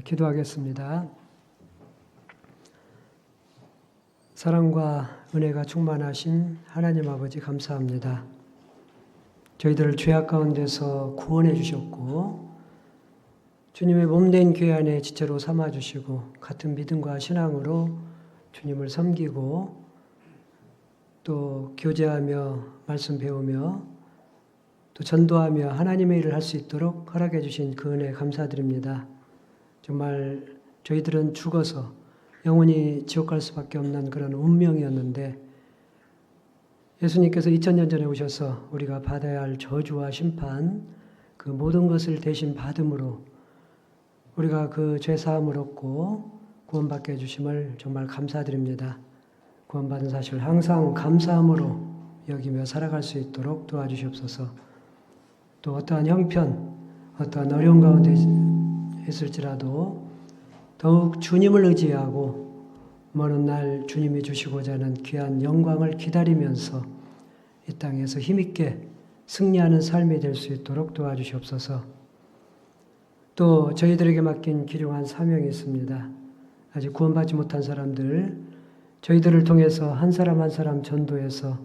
기도하겠습니다. 사랑과 은혜가 충만하신 하나님 아버지 감사합니다. 저희들을 죄악 가운데서 구원해 주셨고 주님의 몸된 교회 안에 지체로 삼아 주시고 같은 믿음과 신앙으로 주님을 섬기고 또 교제하며 말씀 배우며 또 전도하며 하나님의 일을 할 수 있도록 허락해 주신 그 은혜에 감사드립니다. 정말 저희들은 죽어서 영원히 지옥 갈 수밖에 없는 그런 운명이었는데 예수님께서 2000년 전에 오셔서 우리가 받아야 할 저주와 심판 그 모든 것을 대신 받음으로 우리가 그 죄사함을 얻고 구원받게 해주심을 정말 감사드립니다. 구원받은 사실을 항상 감사함으로 여기며 살아갈 수 있도록 도와주시옵소서. 또 어떠한 형편, 어떠한 어려운 가운데 있을지라도 더욱 주님을 의지하고 먼 날 주님이 주시고자 하는 귀한 영광을 기다리면서 이 땅에서 힘있게 승리하는 삶이 될 수 있도록 도와주시옵소서. 또 저희들에게 맡긴 귀중한 사명이 있습니다. 아직 구원받지 못한 사람들, 저희들을 통해서 한 사람 한 사람 전도해서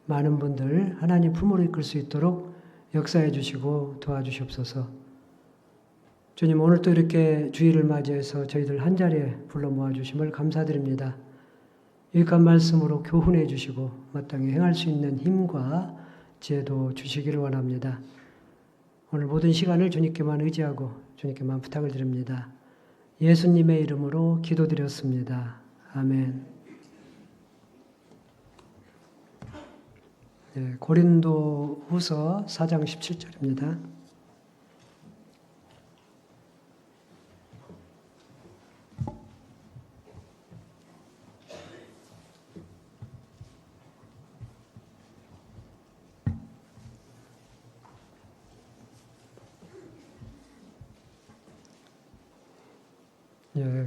많은 분들 하나님 품으로 이끌 수 있도록 역사해 주시고 도와주시옵소서. 주님, 오늘 또 이렇게 주일을 맞이해서 저희들 한자리에 불러 모아주심을 감사드립니다. 유익한 말씀으로 교훈해 주시고 마땅히 행할 수 있는 힘과 지혜도 주시기를 원합니다. 오늘 모든 시간을 주님께만 의지하고 주님께만 부탁을 드립니다. 예수님의 이름으로 기도드렸습니다. 아멘. 고린도후서 4장 17절입니다.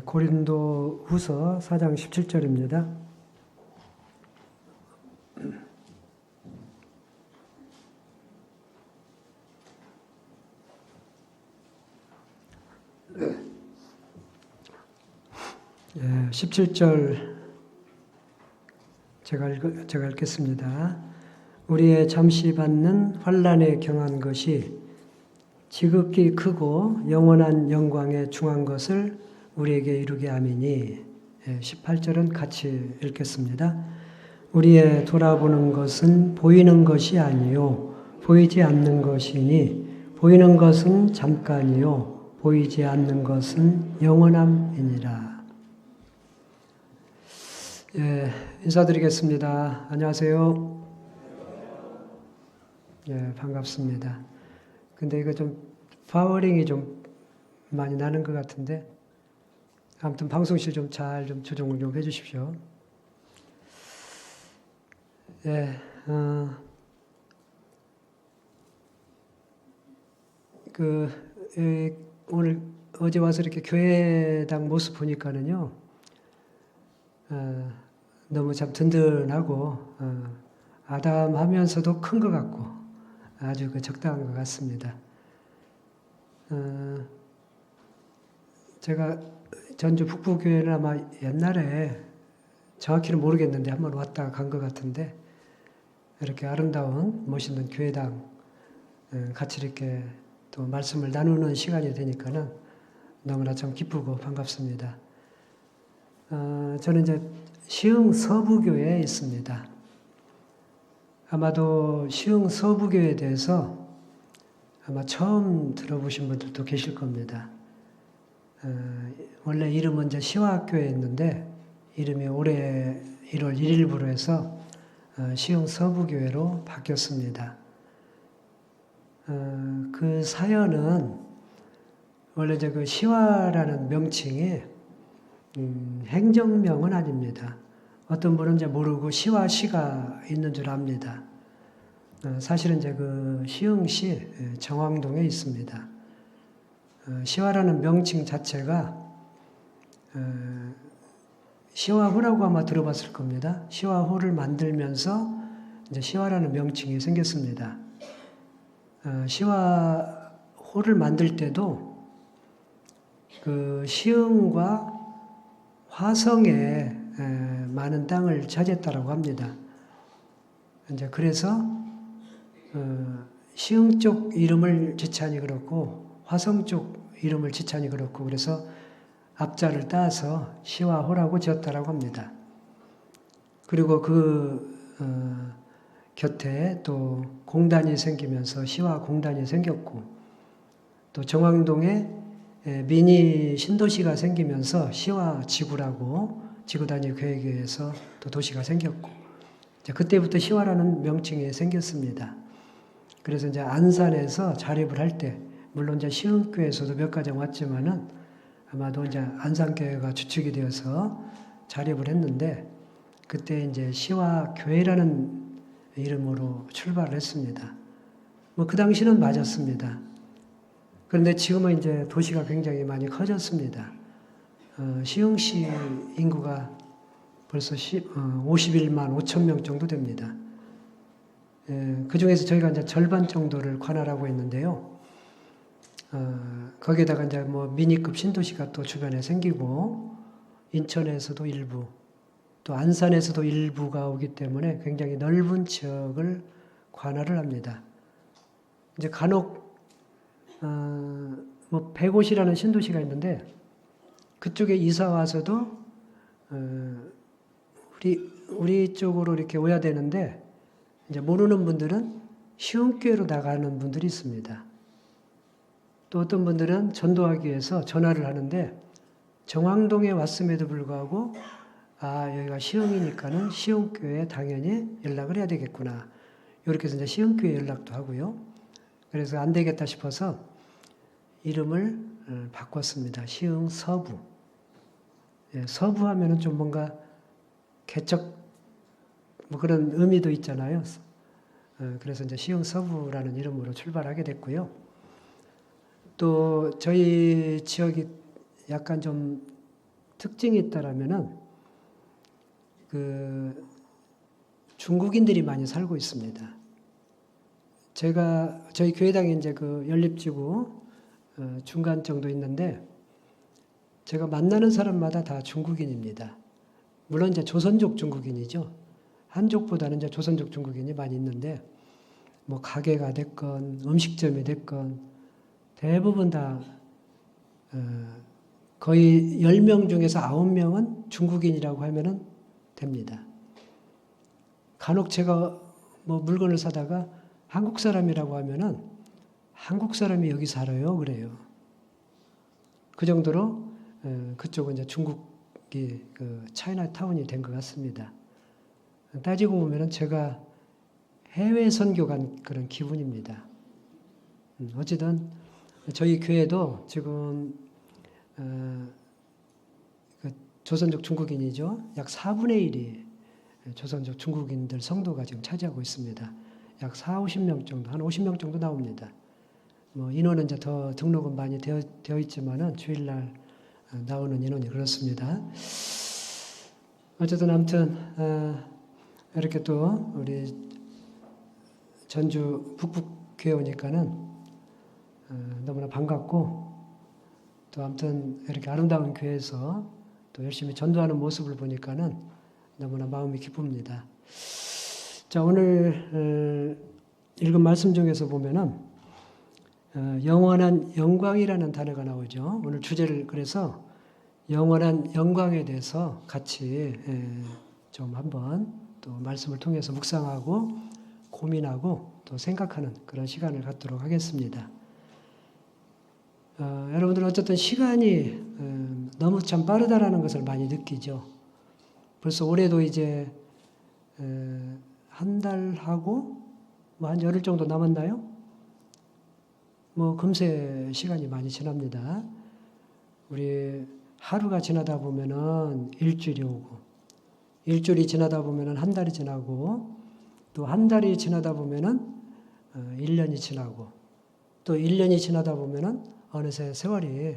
고린도후서 4장 17절입니다. 예, 17절 제가 읽겠습니다. 우리의 잠시 받는 환난에 경한 것이 지극히 크고 영원한 영광에 중한 것을 우리에게 이루게 함이니. 18절은 같이 읽겠습니다. 우리의 돌아보는 것은 보이는 것이 아니요 보이지 않는 것이니 보이는 것은 잠깐이요 보이지 않는 것은 영원함이니라. 인사드리겠습니다. 안녕하세요. 반갑습니다. 근데 이거 좀 파워링이 좀 많이 나는 것 같은데 아무튼 방송실 좀 잘 좀 조정을 좀 해주십시오. 오늘 어제 와서 이렇게 교회당 모습 보니까는요, 너무 참 든든하고 아담하면서도 큰 것 같고 아주 적당한 것 같습니다. 제가 전주 북부교회는 아마 옛날에 정확히는 모르겠는데 한번 왔다 간 것 같은데 이렇게 아름다운 멋있는 교회당 같이 이렇게 또 말씀을 나누는 시간이 되니까는 너무나 참 기쁘고 반갑습니다. 저는 이제 시흥 서부교회에 있습니다. 아마도 시흥 서부교회에 대해서 아마 처음 들어보신 분들도 계실 겁니다. 원래 이름은 이제 시화학교회였는데 이름이 올해 1월 1일부로 해서 시흥 서부교회로 바뀌었습니다. 그 사연은 원래 이제 그 시화라는 명칭이 행정명은 아닙니다. 어떤 분은 이제 모르고 시화시가 있는 줄 압니다. 사실은 이제 그 시흥시 정왕동에 있습니다. 시화라는 명칭 자체가 시화호라고 아마 들어봤을 겁니다. 시화호를 만들면서 이제 시화라는 명칭이 생겼습니다. 시화호 호를 만들 때도 그 시흥과 화성에 많은 땅을 차지했다라고 합니다. 이제 그래서 시흥 쪽 이름을 지찬이 그렇고 화성 쪽 이름을 지찬이 그렇고 그래서 앞자를 따서 시와 호라고 지었다라고 합니다. 그리고 그 곁에 또 공단이 생기면서 시와 공단이 생겼고 또 정왕동에 미니 신도시가 생기면서 시와 지구라고 지구단위 계획에 의해서 또 도시가 생겼고 그때부터 시와라는 명칭이 생겼습니다. 그래서 이제 안산에서 자립을 할 때 물론 이제 시흥교에서도 몇 가정 왔지만은 아마도 이제 안산교회가 주축이 되어서 자립을 했는데 그때 이제 시와 교회라는 이름으로 출발을 했습니다. 뭐 그 당시는 맞았습니다. 그런데 지금은 이제 도시가 굉장히 많이 커졌습니다. 시흥시 인구가 벌써 51만 5천 명 정도 됩니다. 그 중에서 저희가 이제 절반 정도를 관할하고 있는데요. 거기에다가 이제 뭐 미니급 신도시가 또 주변에 생기고 인천에서도 일부 또 안산에서도 일부가 오기 때문에 굉장히 넓은 지역을 관할을 합니다. 이제 간혹 뭐 백옷이라는 신도시가 있는데 그쪽에 이사 와서도 우리 쪽으로 이렇게 오야 되는데 이제 모르는 분들은 시흥교회로 나가는 분들이 있습니다. 또 어떤 분들은 전도하기 위해서 전화를 하는데 정왕동에 왔음에도 불구하고 여기가 시흥이니까는 시흥교회에 당연히 연락을 해야 되겠구나. 이렇게 해서 이제 시흥교회 연락도 하고요. 그래서 안 되겠다 싶어서 이름을 바꿨습니다. 시흥 서부. 서부 하면은 좀 뭔가 개척 뭐 그런 의미도 있잖아요. 그래서 이제 시흥 서부라는 이름으로 출발하게 됐고요. 또 저희 지역이 약간 좀 특징이 있다라면은 그 중국인들이 많이 살고 있습니다. 저희 교회당에 이제 그 연립지구 중간 정도 있는데 제가 만나는 사람마다 다 중국인입니다. 물론 이제 조선족 중국인이죠. 한족보다는 이제 조선족 중국인이 많이 있는데 뭐 가게가 됐건 음식점이 됐건 대부분 다 거의 10명 중에서 9명은 중국인이라고 하면은 됩니다. 간혹 제가 뭐 물건을 사다가 한국 사람이라고 하면은 한국 사람이 여기 살아요 그래요. 그 정도로 그쪽은 이제 중국이 그 차이나타운이 된 것 같습니다. 따지고 보면은 제가 해외 선교 간 그런 기분입니다. 어쨌든 저희 교회도 지금 그 조선족 중국인이죠. 약 4분의 1이 조선족 중국인들 성도가 지금 차지하고 있습니다. 약 50명 정도, 한 50명 정도 나옵니다. 뭐 인원은 이제 더 등록은 많이 되어 있지만은 주일날 나오는 인원이 그렇습니다. 어쨌든 아무튼 이렇게 또 우리 전주 북북교회 오니까는 너무나 반갑고 또 아무튼 이렇게 아름다운 교회에서 또 열심히 전도하는 모습을 보니까는 너무나 마음이 기쁩니다. 자, 오늘 읽은 말씀 중에서 보면은 영원한 영광이라는 단어가 나오죠. 오늘 주제를 그래서 영원한 영광에 대해서 같이 좀 한번 또 말씀을 통해서 묵상하고 고민하고 또 생각하는 그런 시간을 갖도록 하겠습니다. 여러분들 어쨌든 시간이 너무 참 빠르다라는 것을 많이 느끼죠. 벌써 올해도 이제 한 달하고 뭐 한 열흘 정도 남았나요? 뭐 금세 시간이 많이 지납니다. 우리 하루가 지나다 보면은 일주일이 오고, 일주일이 지나다 보면은 한 달이 지나고, 또 한 달이 지나다 보면은 1년이 지나고, 또 1년이 지나다 보면은 어느새 세월이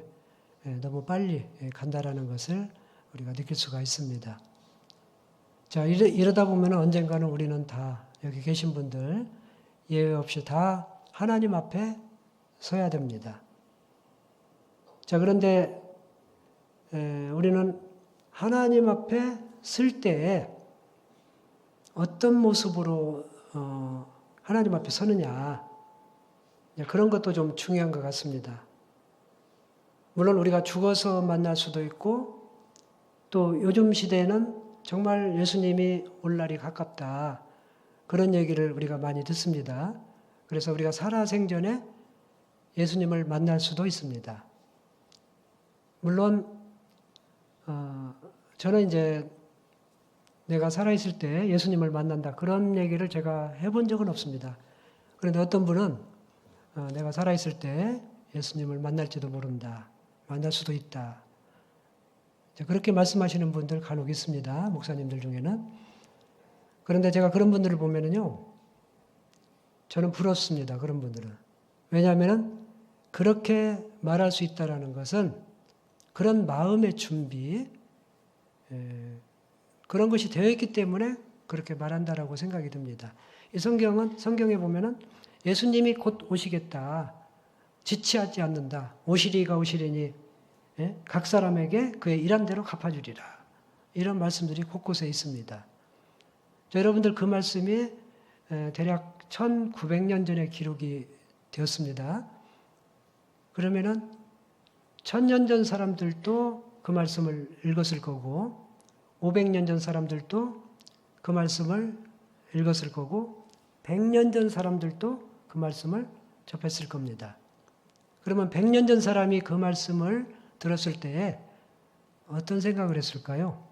너무 빨리 간다라는 것을 우리가 느낄 수가 있습니다. 자, 이러다 보면 언젠가는 우리는 다 여기 계신 분들 예외 없이 다 하나님 앞에 서야 됩니다. 자, 그런데 우리는 하나님 앞에 설 때에 어떤 모습으로 하나님 앞에 서느냐, 그런 것도 좀 중요한 것 같습니다. 물론 우리가 죽어서 만날 수도 있고, 또 요즘 시대에는 정말 예수님이 올 날이 가깝다, 그런 얘기를 우리가 많이 듣습니다. 그래서 우리가 살아생전에 예수님을 만날 수도 있습니다. 물론 저는 이제 내가 살아있을 때 예수님을 만난다, 그런 얘기를 제가 해본 적은 없습니다. 그런데 어떤 분은 내가 살아있을 때 예수님을 만날지도 모른다, 만날 수도 있다, 그렇게 말씀하시는 분들 간혹 있습니다. 목사님들 중에는. 그런데 제가 그런 분들을 보면은요, 저는 부럽습니다. 그런 분들은. 왜냐하면 그렇게 말할 수 있다라는 것은 그런 마음의 준비, 그런 것이 되어 있기 때문에 그렇게 말한다라고 생각이 듭니다. 이 성경에 보면은 예수님이 곧 오시겠다, 지체하지 않는다, 오시리가 오시리니 각 사람에게 그의 일한 대로 갚아주리라, 이런 말씀들이 곳곳에 있습니다. 여러분들, 그 말씀이 대략 1900년 전에 기록이 되었습니다. 그러면은 1000년 전 사람들도 그 말씀을 읽었을 거고, 500년 전 사람들도 그 말씀을 읽었을 거고, 100년 전 사람들도 그 말씀을 접했을 겁니다. 그러면 100년 전 사람이 그 말씀을 들었을 때에 어떤 생각을 했을까요?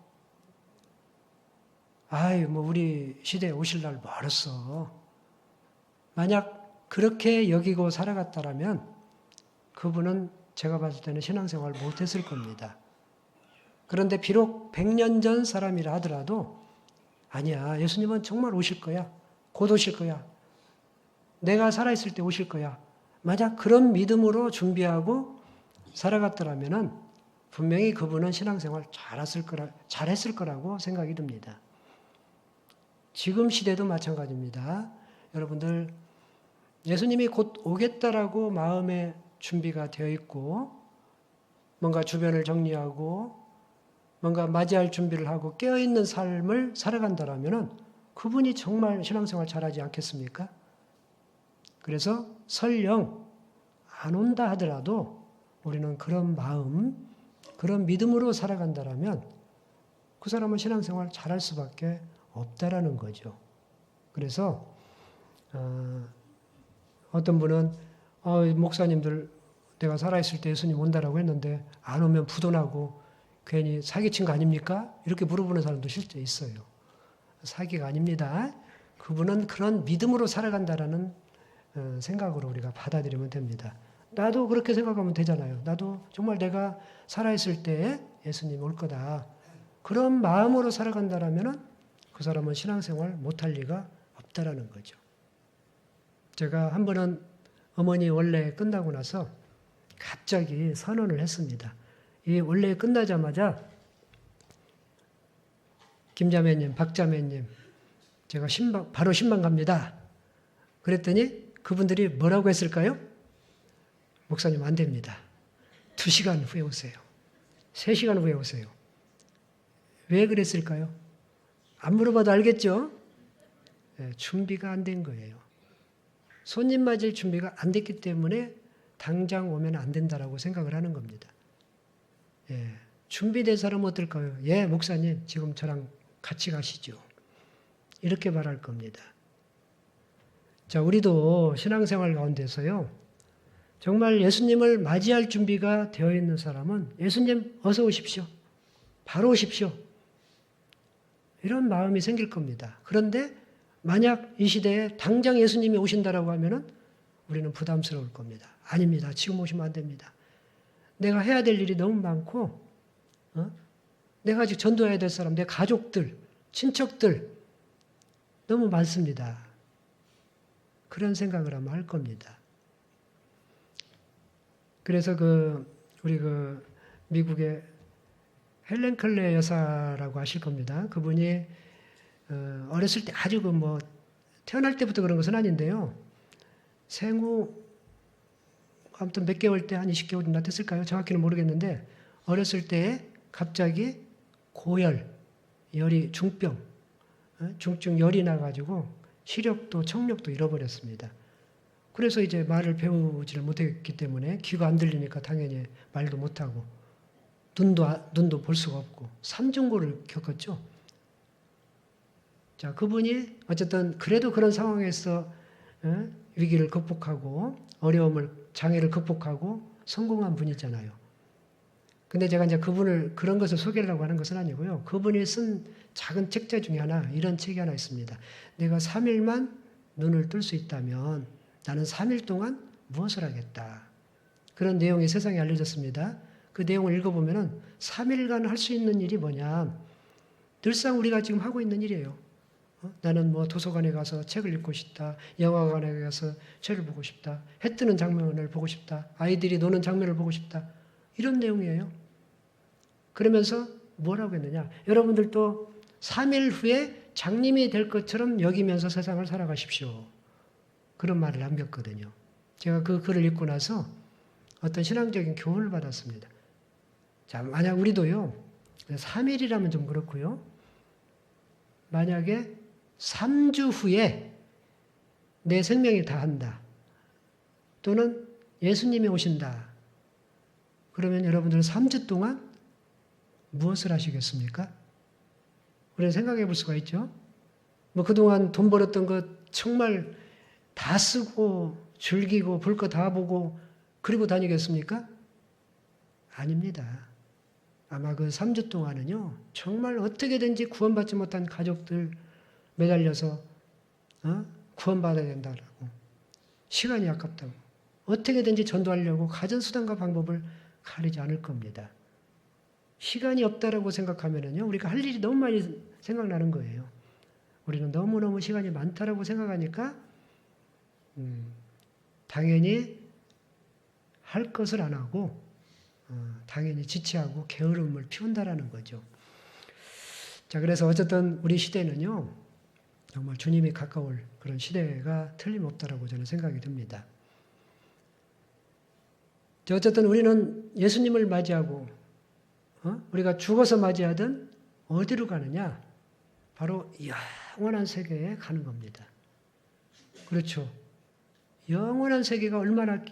아이, 뭐 우리 시대에 오실 날 멀었어. 만약 그렇게 여기고 살아갔다라면 그분은 제가 봤을 때는 신앙생활 못했을 겁니다. 그런데 비록 100년 전 사람이라 하더라도 아니야, 예수님은 정말 오실 거야. 곧 오실 거야. 내가 살아있을 때 오실 거야. 만약 그런 믿음으로 준비하고 살아갔더라면 분명히 그분은 신앙생활 잘했을 거라고 생각이 듭니다. 지금 시대도 마찬가지입니다. 여러분들, 예수님이 곧 오겠다라고 마음의 준비가 되어 있고, 뭔가 주변을 정리하고 뭔가 맞이할 준비를 하고 깨어있는 삶을 살아간다라면 그분이 정말 신앙생활 잘하지 않겠습니까? 그래서 설령 안 온다 하더라도 우리는 그런 마음, 그런 믿음으로 살아간다라면 그 사람은 신앙생활 잘할 수밖에 없다라는 거죠. 그래서 어떤 분은 목사님들 내가 살아있을 때 예수님 온다라고 했는데 안 오면 부도나고 괜히 사기친 거 아닙니까? 이렇게 물어보는 사람도 실제 있어요. 사기가 아닙니다. 그분은 그런 믿음으로 살아간다라는 생각으로 우리가 받아들이면 됩니다. 나도 그렇게 생각하면 되잖아요. 나도 정말 내가 살아있을 때 예수님 올 거다, 그런 마음으로 살아간다라면 그 사람은 신앙생활 못할 리가 없다라는 거죠. 제가 한 번은 어머니 원래 끝나고 나서 갑자기 선언을 했습니다. 이 원래 끝나자마자 김자매님, 박자매님, 제가 바로 신방 갑니다. 그랬더니 그분들이 뭐라고 했을까요? 목사님 안 됩니다. 2시간 후에 오세요. 3시간 후에 오세요. 왜 그랬을까요? 안 물어봐도 알겠죠? 준비가 안 된 거예요. 손님 맞을 준비가 안 됐기 때문에 당장 오면 안 된다라고 생각을 하는 겁니다. 준비된 사람은 어떨까요? 예, 목사님, 지금 저랑 같이 가시죠. 이렇게 말할 겁니다. 자, 우리도 신앙생활 가운데서요, 정말 예수님을 맞이할 준비가 되어 있는 사람은 예수님 어서 오십시오. 바로 오십시오. 이런 마음이 생길 겁니다. 그런데 만약 이 시대에 당장 예수님이 오신다라고 하면은 우리는 부담스러울 겁니다. 아닙니다. 지금 오시면 안 됩니다. 내가 해야 될 일이 너무 많고, 내가 아직 전도해야 될 사람, 내 가족들, 친척들 너무 많습니다. 그런 생각을 아마 할 겁니다. 그래서 우리 미국의 헬렌 켈러 여사라고 아실 겁니다. 그분이 어렸을 때 아주 태어날 때부터 그런 것은 아닌데요. 생후 아무튼 몇 개월 때 한 20개월이나 됐을까요? 정확히는 모르겠는데 어렸을 때 갑자기 고열, 열이 중병, 중증 열이 나가지고 시력도 청력도 잃어버렸습니다. 그래서 이제 말을 배우지를 못했기 때문에 귀가 안 들리니까 당연히 말도 못하고 눈도 볼 수가 없고 삼중고를 겪었죠. 자, 그분이 어쨌든 그래도 그런 상황에서 위기를 극복하고 장애를 극복하고 성공한 분이잖아요. 근데 제가 이제 그분을 그런 것을 소개하려고 하는 것은 아니고요. 그분이 쓴 작은 책자 중에 이런 책이 하나 있습니다. 내가 3일만 눈을 뜰 수 있다면 나는 3일 동안 무엇을 하겠다. 그런 내용이 세상에 알려졌습니다. 그 내용을 읽어보면은 3일간 할 수 있는 일이 뭐냐. 늘상 우리가 지금 하고 있는 일이에요. 나는 뭐 도서관에 가서 책을 읽고 싶다. 영화관에 가서 책을 보고 싶다. 해 뜨는 장면을 보고 싶다. 아이들이 노는 장면을 보고 싶다. 이런 내용이에요. 그러면서 뭐라고 했느냐. 여러분들도 3일 후에 장님이 될 것처럼 여기면서 세상을 살아가십시오. 그런 말을 남겼거든요. 제가 그 글을 읽고 나서 어떤 신앙적인 교훈을 받았습니다. 자, 만약 우리도요, 3일이라면 좀 그렇고요. 만약에 3주 후에 내 생명이 다한다. 또는 예수님이 오신다. 그러면 여러분들은 3주 동안 무엇을 하시겠습니까? 우리는 생각해 볼 수가 있죠. 뭐 그동안 돈 벌었던 것 정말 다 쓰고 즐기고 볼 거 다 보고 그리고 다니겠습니까? 아닙니다. 아마 그 3주 동안은요, 정말 어떻게든지 구원받지 못한 가족들 매달려서 구원받아야 된다고, 시간이 아깝다고, 어떻게든지 전도하려고 가전수단과 방법을 가리지 않을 겁니다. 시간이 없다라고 생각하면은요, 우리가 할 일이 너무 많이 생각나는 거예요. 우리는 너무너무 시간이 많다라고 생각하니까, 당연히 할 것을 안 하고, 당연히 지체하고 게으름을 피운다라는 거죠. 자, 그래서 어쨌든 우리 시대는요, 정말 주님이 가까울 그런 시대가 틀림없다라고 저는 생각이 듭니다. 자, 어쨌든 우리는 예수님을 맞이하고, 우리가 죽어서 맞이하든 어디로 가느냐? 바로 영원한 세계에 가는 겁니다. 그렇죠. 영원한 세계가 얼마나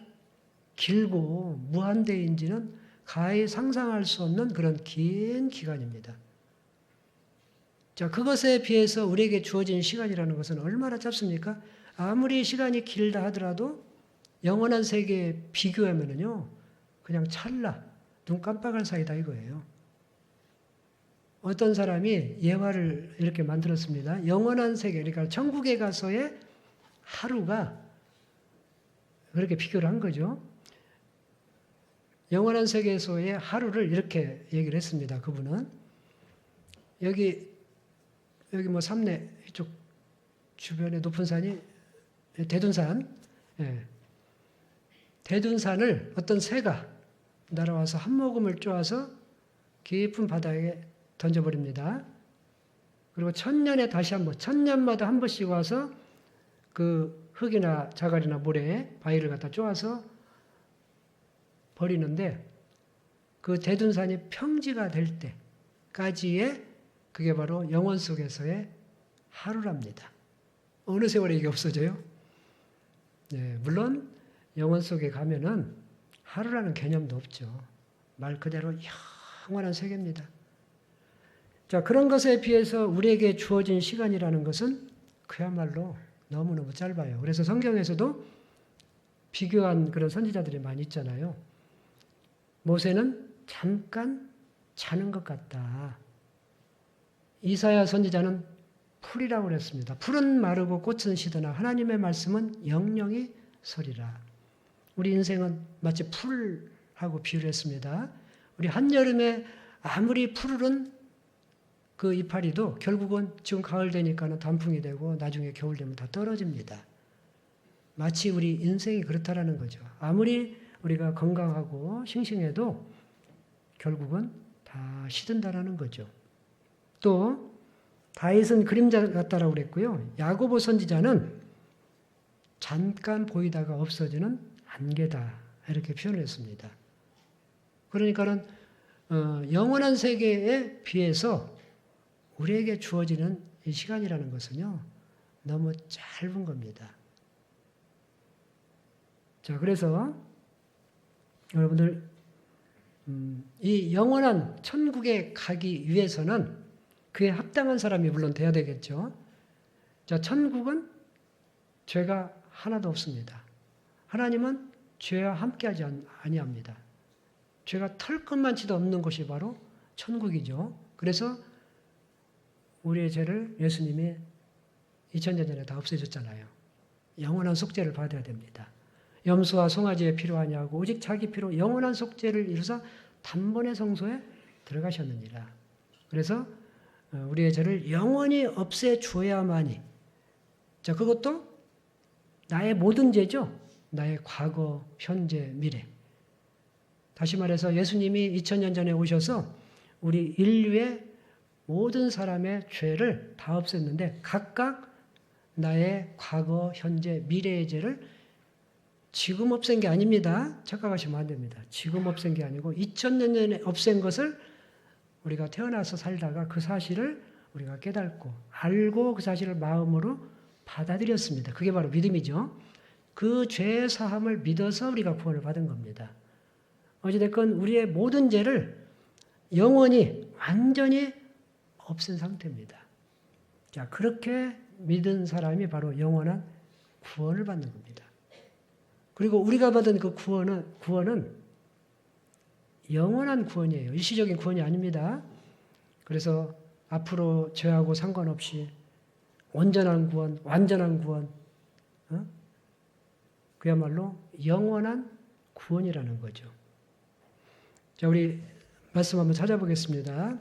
길고 무한대인지는 가히 상상할 수 없는 그런 긴 기간입니다. 자, 그것에 비해서 우리에게 주어진 시간이라는 것은 얼마나 짧습니까? 아무리 시간이 길다 하더라도 영원한 세계에 비교하면은요, 그냥 찰나, 눈 깜빡할 사이다 이거예요. 어떤 사람이 예화를 이렇게 만들었습니다. 영원한 세계, 그러니까 천국에 가서의 하루가 그렇게 비교를 한 거죠. 영원한 세계에서의 하루를 이렇게 얘기를 했습니다. 그분은 여기 뭐 삼내 이쪽 주변에 높은 산이 대둔산, 대둔산을 어떤 새가 날아와서 한 모금을 쪼아서 깊은 바다에 던져버립니다. 그리고 천년마다 한 번씩 와서 그 흙이나 자갈이나 모래에 바위를 갖다 쪼아서 버리는데 그 대둔산이 평지가 될 때까지의 그게 바로 영원 속에서의 하루랍니다. 어느 세월에 이게 없어져요? 네, 물론 영원 속에 가면은 하루라는 개념도 없죠. 말 그대로 영원한 세계입니다. 자, 그런 것에 비해서 우리에게 주어진 시간이라는 것은 그야말로 너무너무 짧아요. 그래서 성경에서도 비교한 그런 선지자들이 많이 있잖아요. 모세는 잠깐 자는 것 같다. 이사야 선지자는 풀이라고 그랬습니다. 풀은 마르고 꽃은 시드나 하나님의 말씀은 영영이 서리라. 우리 인생은 마치 풀하고 비유를 했습니다. 우리 한여름에 아무리 푸르른 그 이파리도 결국은 지금 가을 되니까는 단풍이 되고 나중에 겨울 되면 다 떨어집니다. 마치 우리 인생이 그렇다라는 거죠. 아무리 우리가 건강하고 싱싱해도 결국은 다 시든다라는 거죠. 또 다윗은 그림자 같다라고 그랬고요. 야고보 선지자는 잠깐 보이다가 없어지는 안개다 이렇게 표현을 했습니다. 그러니까는 영원한 세계에 비해서 우리에게 주어지는 이 시간이라는 것은요, 너무 짧은 겁니다. 자, 그래서 여러분들 이 영원한 천국에 가기 위해서는 그에 합당한 사람이 물론 돼야 되겠죠. 자, 천국은 죄가 하나도 없습니다. 하나님은 죄와 함께하지 아니합니다. 죄가 털끝만치도 없는 것이 바로 천국이죠. 그래서 우리의 죄를 예수님이 2000년 전에 다 없애줬잖아요. 영원한 속죄를 받아야 됩니다. 염소와 송아지에 필요하냐고 오직 자기 피로 영원한 속죄를 이루사 단번에 성소에 들어가셨느니라. 그래서 우리의 죄를 영원히 없애주어야만이, 자, 그것도 나의 모든 죄죠. 나의 과거, 현재, 미래. 다시 말해서 예수님이 2000년 전에 오셔서 우리 인류의 모든 사람의 죄를 다 없앴는데 각각 나의 과거, 현재, 미래의 죄를 지금 없앤 게 아닙니다. 착각하시면 안 됩니다. 지금 없앤 게 아니고 2000년 전에 없앤 것을 우리가 태어나서 살다가 그 사실을 우리가 깨닫고 알고 그 사실을 마음으로 받아들였습니다. 그게 바로 믿음이죠. 그 죄 사함을 믿어서 우리가 구원을 받은 겁니다. 어찌됐건 우리의 모든 죄를 영원히 완전히 없앤 상태입니다. 자, 그렇게 믿은 사람이 바로 영원한 구원을 받는 겁니다. 그리고 우리가 받은 그 구원은 영원한 구원이에요. 일시적인 구원이 아닙니다. 그래서 앞으로 죄하고 상관없이 온전한 구원, 완전한 구원, 그야말로 영원한 구원이라는 거죠. 자, 우리 말씀 한번 찾아보겠습니다.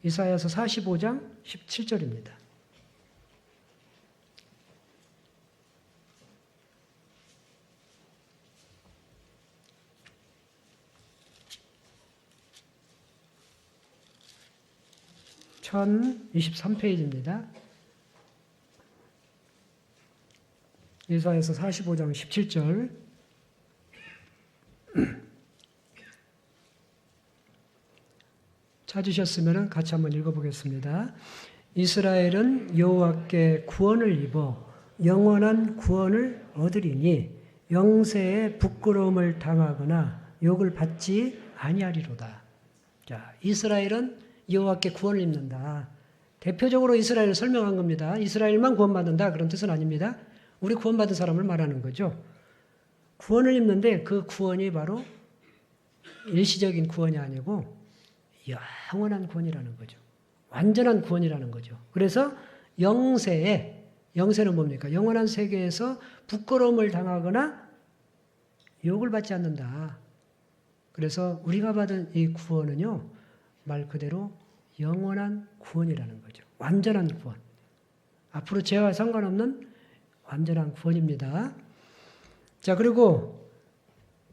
이사야서 45장 17절입니다. (1023페이지입니다) 이사야서 45장 17절. 찾으셨으면 같이 한번 읽어보겠습니다. 이스라엘은 여호와께 구원을 입어 영원한 구원을 얻으리니 영세에 부끄러움을 당하거나 욕을 받지 아니하리로다. 자, 이스라엘은 여호와께 구원을 입는다. 대표적으로 이스라엘을 설명한 겁니다. 이스라엘만 구원받는다 그런 뜻은 아닙니다. 우리 구원받은 사람을 말하는 거죠. 구원을 입는데 그 구원이 바로 일시적인 구원이 아니고 영원한 구원이라는 거죠. 완전한 구원이라는 거죠. 그래서 영세에, 영세는 뭡니까? 영원한 세계에서 부끄러움을 당하거나 욕을 받지 않는다. 그래서 우리가 받은 이 구원은요, 말 그대로 영원한 구원이라는 거죠. 완전한 구원. 앞으로 죄와 상관없는 완전한 구원입니다. 자, 그리고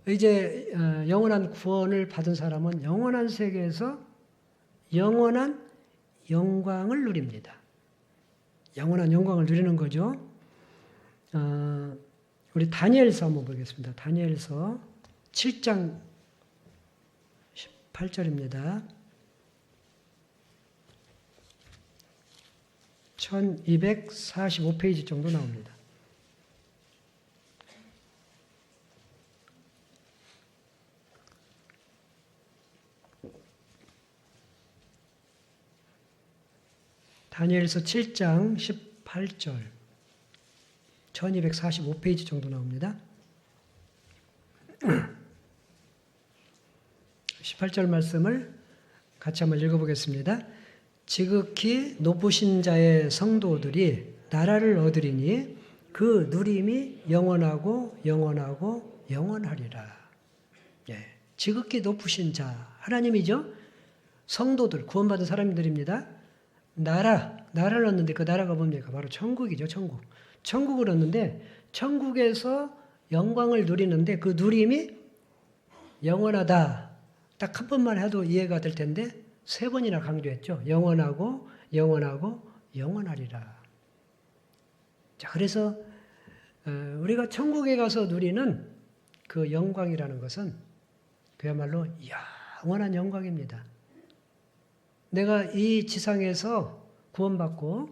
이제 영원한 구원을 받은 사람은 영원한 세계에서 영원한 영광을 누립니다. 영원한 영광을 누리는 거죠. 우리 다니엘서 한번 보겠습니다. 다니엘서 7장 18절입니다. 1245페이지 정도 나옵니다. 다니엘서 7장 18절 1245페이지 정도 나옵니다. 18절 말씀을 같이 한번 읽어보겠습니다. 지극히 높으신 자의 성도들이 나라를 얻으리니 그 누림이 영원하고 영원하고 영원하리라. 예, 지극히 높으신 자 하나님이죠. 성도들 구원받은 사람들입니다. 나라를 얻는데 그 나라가 뭡니까? 바로 천국이죠. 천국을 얻는데 천국에서 영광을 누리는데 그 누림이 영원하다. 딱 한 번만 해도 이해가 될 텐데 3번이나 강조했죠. 영원하고 영원하고 영원하리라. 자, 그래서 우리가 천국에 가서 누리는 그 영광이라는 것은 그야말로 영원한 영광입니다. 내가 이 지상에서 구원받고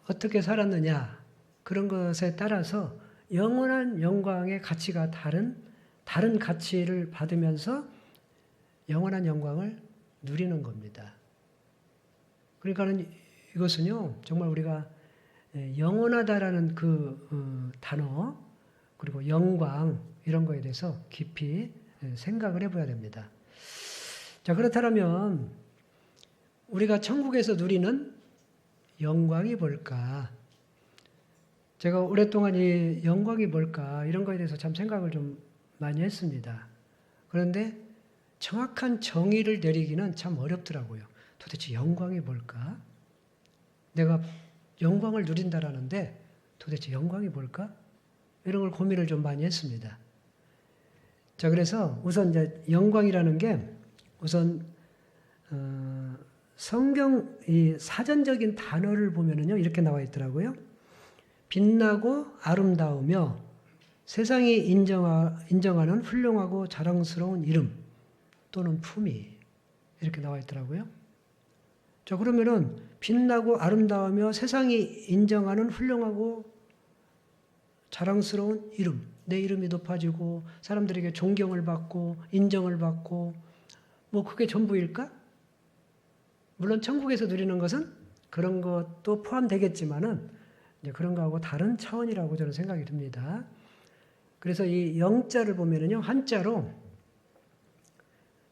어떻게 살았느냐 그런 것에 따라서 영원한 영광의 가치가 다른 가치를 받으면서 영원한 영광을 누리는 겁니다. 그러니까는 이것은요 정말 우리가 영원하다라는 그 단어 그리고 영광 이런 거에 대해서 깊이 생각을 해봐야 됩니다. 자 그렇다면 우리가 천국에서 누리는 영광이 뭘까? 제가 오랫동안 이 영광이 뭘까 이런 거에 대해서 참 생각을 좀 많이 했습니다. 그런데 정확한 정의를 내리기는 참 어렵더라고요. 도대체 영광이 뭘까? 내가 영광을 누린다라는데 도대체 영광이 뭘까? 이런 걸 고민을 좀 많이 했습니다. 자, 그래서 우선 이제 영광이라는 게 우선 성경 이 사전적인 단어를 보면은요 이렇게 나와 있더라고요. 빛나고 아름다우며 세상이 인정하는 훌륭하고 자랑스러운 이름 또는 품위 이렇게 나와 있더라고요. 자 그러면은 빛나고 아름다우며 세상이 인정하는 훌륭하고 자랑스러운 이름 내 이름이 높아지고 사람들에게 존경을 받고 인정을 받고 뭐 그게 전부일까? 물론 천국에서 누리는 것은 그런 것도 포함되겠지만은 이제 그런 거하고 다른 차원이라고 저는 생각이 듭니다. 그래서 이 영자를 보면은요 한자로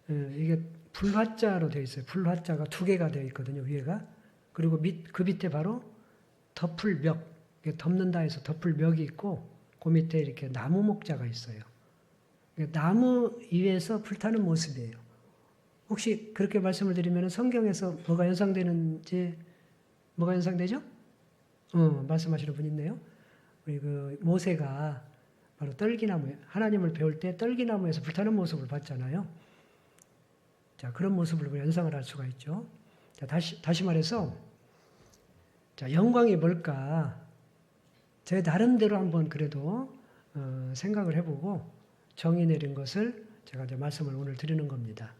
이게 불화자로 되어 있어요. 불화자가 두 개가 되어 있거든요 위에가. 그리고 그 밑에 바로 덮을벽 덮는다 해서 덮을벽이 있고 그 밑에 이렇게 나무 목자가 있어요. 나무 위에서 불타는 모습이에요. 혹시 그렇게 말씀을 드리면 성경에서 뭐가 연상되는지 뭐가 연상되죠? 말씀하시는 분 있네요. 우리 그 모세가 바로 떨기나무 하나님을 배울 때 떨기나무에서 불타는 모습을 봤잖아요. 자 그런 모습을 우리가 연상을 할 수가 있죠. 자 다시 말해서 자 영광이 뭘까? 제 나름대로 한번 그래도 생각을 해보고 정의 내린 것을 제가 이제 말씀을 오늘 드리는 겁니다.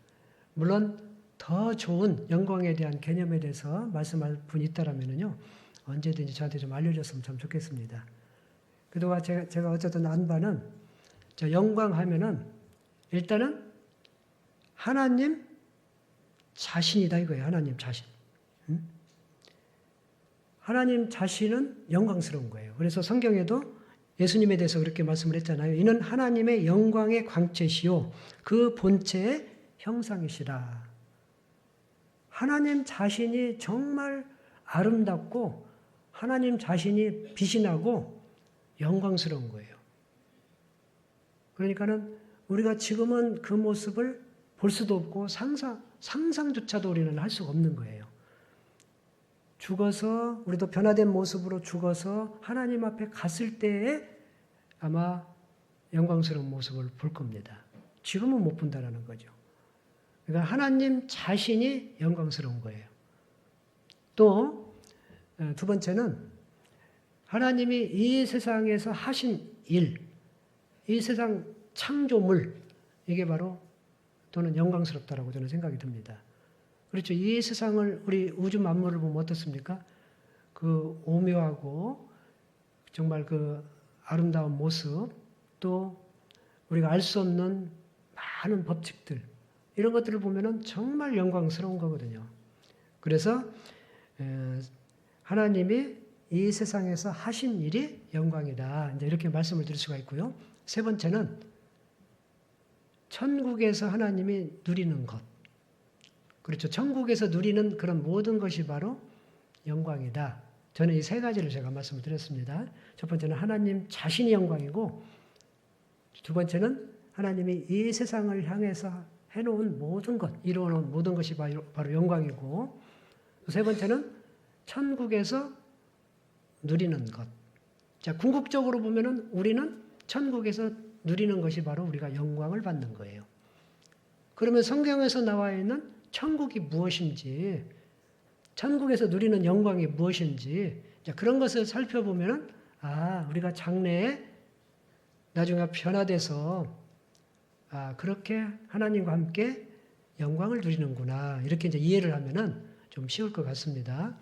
물론 더 좋은 영광에 대한 개념에 대해서 말씀할 분이 있다라면요 언제든지 저한테 좀 알려줬으면 참 좋겠습니다. 그동안 제가 어쨌든 안 바는 자 영광 하면은 일단은 하나님 자신이다 이거예요. 하나님 자신. 하나님 자신은 영광스러운 거예요. 그래서 성경에도 예수님에 대해서 그렇게 말씀을 했잖아요. 이는 하나님의 영광의 광채시요 그 본체의 형상이시라. 하나님 자신이 정말 아름답고 하나님 자신이 빛이 나고 영광스러운 거예요. 그러니까는 우리가 지금은 그 모습을 볼 수도 없고 상상조차도 우리는 할 수가 없는 거예요. 죽어서 우리도 변화된 모습으로 죽어서 하나님 앞에 갔을 때에 아마 영광스러운 모습을 볼 겁니다. 지금은 못 본다라는 거죠. 그러니까 하나님 자신이 영광스러운 거예요. 또 두 번째는 하나님이 이 세상에서 하신 일, 이 세상 창조물 이게 바로 또는 영광스럽다라고 저는 생각이 듭니다. 그렇죠. 이 세상을 우리 우주 만물을 보면 어떻습니까? 그 오묘하고 정말 그 아름다운 모습 또 우리가 알 수 없는 많은 법칙들 이런 것들을 보면은 정말 영광스러운 거거든요. 그래서 하나님이 이 세상에서 하신 일이 영광이다. 이제 이렇게 말씀을 드릴 수가 있고요. 세 번째는 천국에서 하나님이 누리는 것. 그렇죠. 천국에서 누리는 그런 모든 것이 바로 영광이다. 저는 이 세 가지를 제가 말씀을 드렸습니다. 첫 번째는 하나님 자신이 영광이고 두 번째는 하나님이 이 세상을 향해서 해놓은 모든 것, 이루어놓은 모든 것이 바로 영광이고 세 번째는 천국에서 누리는 것. 자, 궁극적으로 보면은 우리는 천국에서 누리는 것이 바로 우리가 영광을 받는 거예요. 그러면 성경에서 나와 있는 천국이 무엇인지, 천국에서 누리는 영광이 무엇인지, 자, 그런 것을 살펴보면은, 우리가 장래에 나중에 변화돼서 그렇게 하나님과 함께 영광을 누리는구나. 이렇게 이제 이해를 하면은 좀 쉬울 것 같습니다.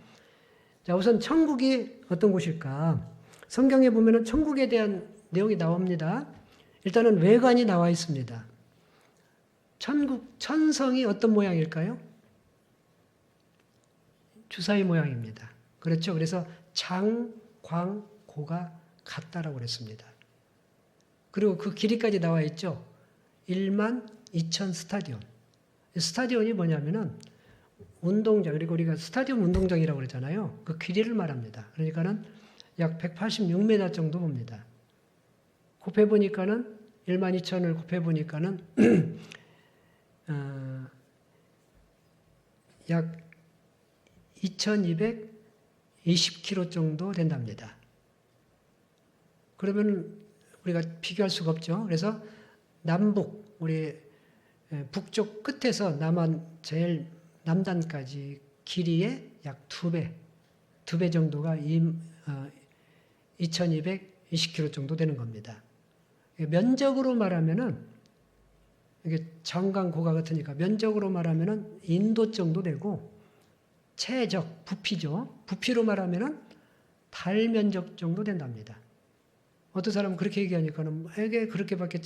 자, 우선 천국이 어떤 곳일까? 성경에 보면은 천국에 대한 내용이 나옵니다. 일단은 외관이 나와 있습니다. 천성이 어떤 모양일까요? 주사위 모양입니다. 그렇죠? 그래서 장, 광, 고가 같다라고 그랬습니다. 그리고 그 길이까지 나와 있죠. 1만 2천 스타디온. 스타디온이 뭐냐면은 운동장, 그리고 우리가 스타디움 운동장이라고 그러잖아요. 그 길이를 말합니다. 그러니까는 약 186m 정도 봅니다. 곱해보니까는 1만 2천을 곱해보니까는 약 2220km 정도 된답니다. 그러면 우리가 비교할 수가 없죠. 그래서 남북, 우리 북쪽 끝에서 남한 제일 남단까지 길이의 약 2배 정도가 2220km 정도 되는 겁니다. 면적으로 말하면은 이게 정강 고가 같으니까 면적으로 말하면은 인도 정도 되고 체적 부피죠. 부피로 말하면은 달 면적 정도 된답니다. 어떤 사람은 그렇게 얘기하니까는 이게 그렇게밖에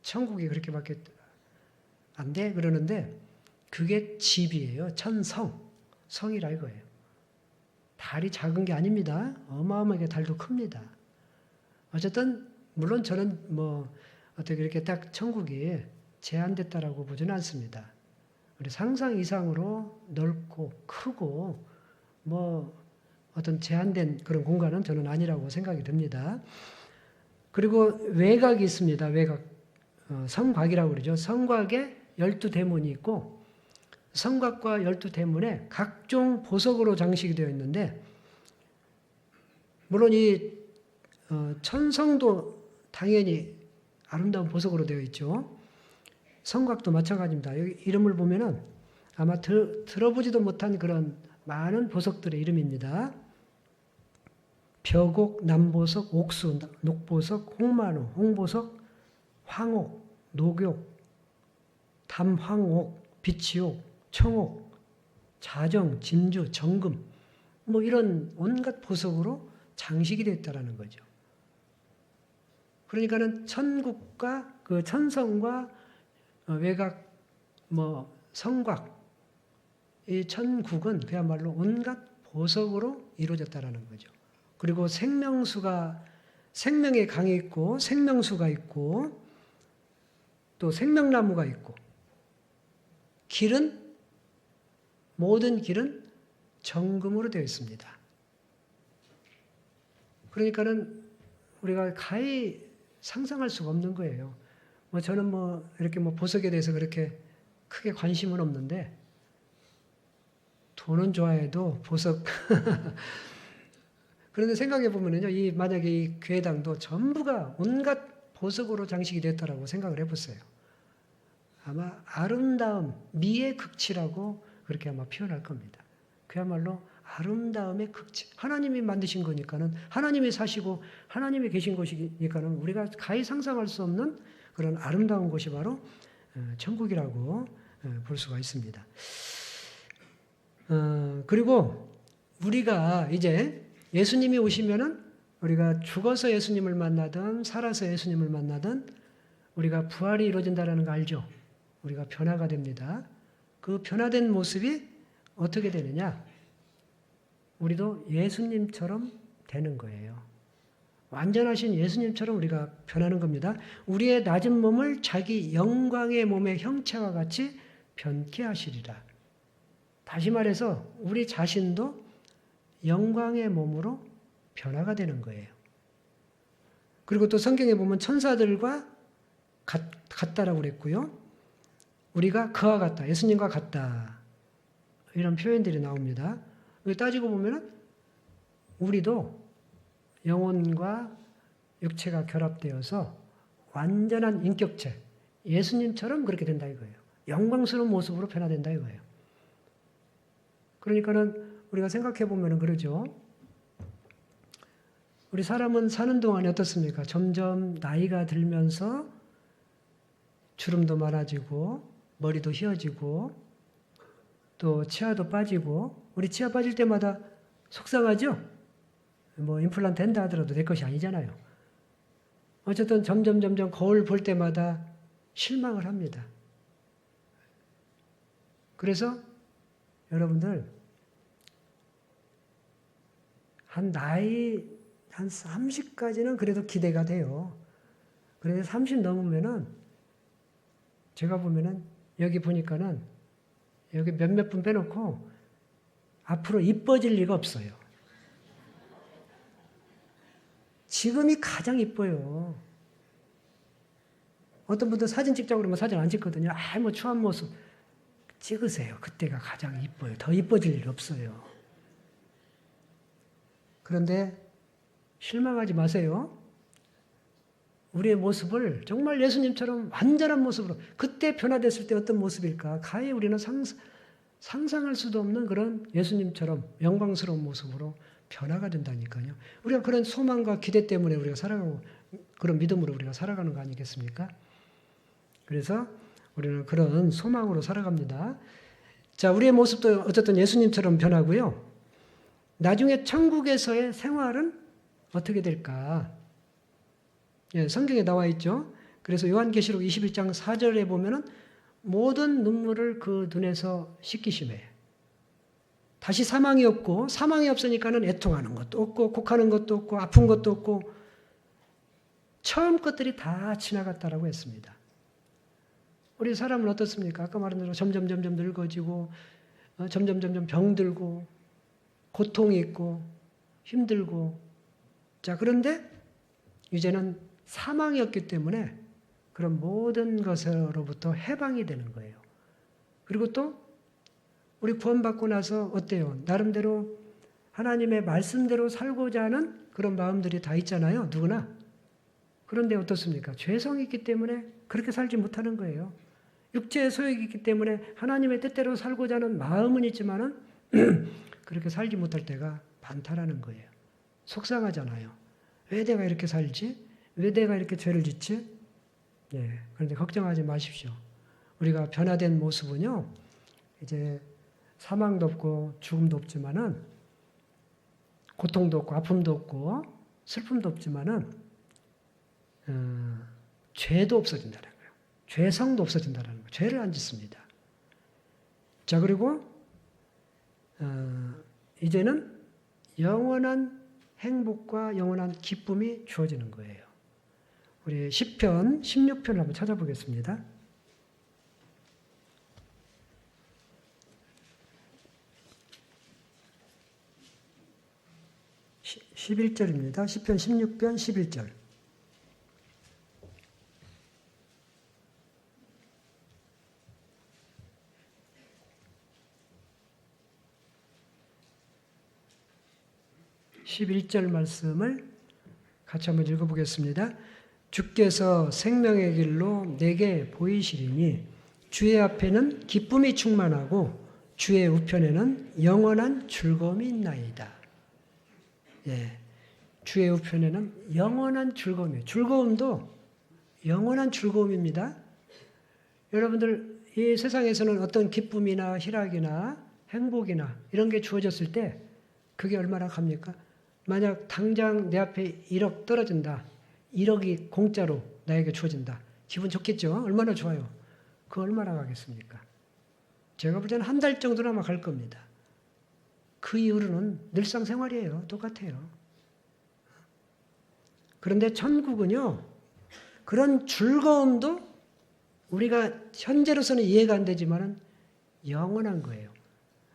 천국이 그렇게밖에 안 돼 그러는데 그게 집이에요. 천성 성이라 이거예요. 달이 작은 게 아닙니다. 어마어마하게 달도 큽니다. 어쨌든 물론 저는 뭐 어떻게 이렇게 딱 천국이 제한됐다라고 보지는 않습니다. 우리 상상 이상으로 넓고 크고 뭐 어떤 제한된 그런 공간은 저는 아니라고 생각이 듭니다. 그리고 외곽이 있습니다. 외곽. 성곽이라고 그러죠. 성곽에 12대문이 있고 성곽과 12대문에 각종 보석으로 장식이 되어 있는데 물론 이 천성도 당연히 아름다운 보석으로 되어 있죠. 성곽도 마찬가지입니다. 여기 이름을 보면은 아마 들어보지도 못한 그런 많은 보석들의 이름입니다. 벼곡, 남보석, 옥수, 녹보석, 홍만호, 홍보석, 황옥, 녹욕, 담황옥, 비치옥, 청옥, 자정, 진주, 정금 뭐 이런 온갖 보석으로 장식이 됐다라는 거죠. 그러니까는 천국과 그 천성과 외곽 뭐 성곽 이 천국은 그야말로 온갖 보석으로 이루어졌다라는 거죠. 그리고 생명의 강이 있고 생명수가 있고 또 생명나무가 있고 모든 길은 정금으로 되어 있습니다. 그러니까는 우리가 가히 상상할 수가 없는 거예요. 뭐 저는 뭐 이렇게 뭐 보석에 대해서 그렇게 크게 관심은 없는데 돈은 좋아해도 보석 그런데 생각해 보면은요, 만약에 이 괴당도 전부가 온갖 보석으로 장식이 됐다라고 생각을 해보세요. 아마 아름다움, 미의 극치라고 그렇게 아마 표현할 겁니다. 그야말로 아름다움의 극치. 하나님이 만드신 거니까는 하나님이 사시고 하나님이 계신 곳이니까는 우리가 가히 상상할 수 없는 그런 아름다운 곳이 바로 천국이라고 볼 수가 있습니다. 그리고 우리가 이제 예수님이 오시면은 우리가 죽어서 예수님을 만나든 살아서 예수님을 만나든 우리가 부활이 이루어진다는 거 알죠? 우리가 변화가 됩니다. 그 변화된 모습이 어떻게 되느냐? 우리도 예수님처럼 되는 거예요. 완전하신 예수님처럼 우리가 변하는 겁니다. 우리의 낮은 몸을 자기 영광의 몸의 형체와 같이 변케 하시리라. 다시 말해서 우리 자신도 영광의 몸으로 변화가 되는 거예요. 그리고 또 성경에 보면 천사들과 같다라고 그랬고요. 우리가 그와 같다, 예수님과 같다. 이런 표현들이 나옵니다. 따지고 보면 우리도 영혼과 육체가 결합되어서 완전한 인격체, 예수님처럼 그렇게 된다 이거예요. 영광스러운 모습으로 변화된다 이거예요. 그러니까는 우리가 생각해 보면 그러죠. 우리 사람은 사는 동안에 어떻습니까? 점점 나이가 들면서 주름도 많아지고 머리도 휘어지고 또 치아도 빠지고 우리 치아 빠질 때마다 속상하죠? 뭐 임플란트 한다 하더라도 내 것이 아니잖아요. 어쨌든 점점 거울 볼 때마다 실망을 합니다. 그래서 여러분들 나이 한 30까지는 그래도 기대가 돼요. 그런데 30 넘으면은 제가 보면은 여기 보니까는 여기 몇몇 분 빼놓고 앞으로 이뻐질 리가 없어요. 지금이 가장 이뻐요. 어떤 분들 사진 찍자고 그러면 사진 안 찍거든요. 뭐 추한 모습 찍으세요. 그때가 가장 이뻐요. 더 이뻐질 일 없어요. 그런데 실망하지 마세요. 우리의 모습을 정말 예수님처럼 완전한 모습으로 그때 변화됐을 때 어떤 모습일까? 가히 우리는 상상할 수도 없는 그런 예수님처럼 영광스러운 모습으로 변화가 된다니까요. 우리가 그런 소망과 기대 때문에 우리가 살아가고 그런 믿음으로 우리가 살아가는 거 아니겠습니까? 그래서 우리는 그런 소망으로 살아갑니다. 자, 우리의 모습도 어쨌든 예수님처럼 변하고요. 나중에 천국에서의 생활은 어떻게 될까? 예, 성경에 나와 있죠. 그래서 요한계시록 21장 4절에 보면은 모든 눈물을 그 눈에서 씻기시매. 다시 사망이 없고 사망이 없으니까는 애통하는 것도 없고 곡하는 것도 없고 아픈 것도 없고 처음 것들이 다 지나갔다라고 했습니다. 우리 사람은 어떻습니까? 아까 말한 대로 점점 늙어지고 점점 병들고 고통이 있고 힘들고 자 그런데 이제는 사망이 없기 때문에 그런 모든 것으로부터 해방이 되는 거예요. 그리고 또 우리 구원받고 나서 어때요? 나름대로 하나님의 말씀대로 살고자 하는 그런 마음들이 다 있잖아요. 누구나. 그런데 어떻습니까? 죄성이 있기 때문에 그렇게 살지 못하는 거예요. 육체의 소욕이 있기 때문에 하나님의 뜻대로 살고자 하는 마음은 있지만은 그렇게 살지 못할 때가 많다라는 거예요. 속상하잖아요. 왜 내가 이렇게 살지? 왜 내가 이렇게 죄를 짓지? 예, 그런데 걱정하지 마십시오. 우리가 변화된 모습은요, 이제 사망도 없고 죽음도 없지만은 고통도 없고 아픔도 없고 슬픔도 없지만은 죄도 없어진다는 거예요. 죄성도 없어진다는 거예요. 죄를 안 짓습니다. 자 그리고 이제는 영원한 행복과 영원한 기쁨이 주어지는 거예요. 우리 시편 16편을 한번 찾아보겠습니다. 11절입니다. 시편 16편 11절. (11절) 말씀을 같이 한번 읽어보겠습니다. 주께서 생명의 길로 내게 보이시리니 주의 앞에는 기쁨이 충만하고 주의 우편에는 영원한 즐거움이 있나이다. 예, 주의 우편에는 영원한 즐거움이에요. 즐거움도 영원한 즐거움입니다. 여러분들 이 세상에서는 어떤 기쁨이나 희락이나 행복이나 이런 게 주어졌을 때 그게 얼마나 갑니까? 만약 당장 내 앞에 1억 떨어진다. 1억이 공짜로 나에게 주어진다. 기분 좋겠죠? 얼마나 좋아요. 그거 얼마나 가겠습니까? 제가 볼 때는 한 달 정도는 아마 갈 겁니다. 그 이후로는 일상생활이에요. 똑같아요. 그런데 천국은요. 그런 즐거움도 우리가 현재로서는 이해가 안 되지만은 영원한 거예요.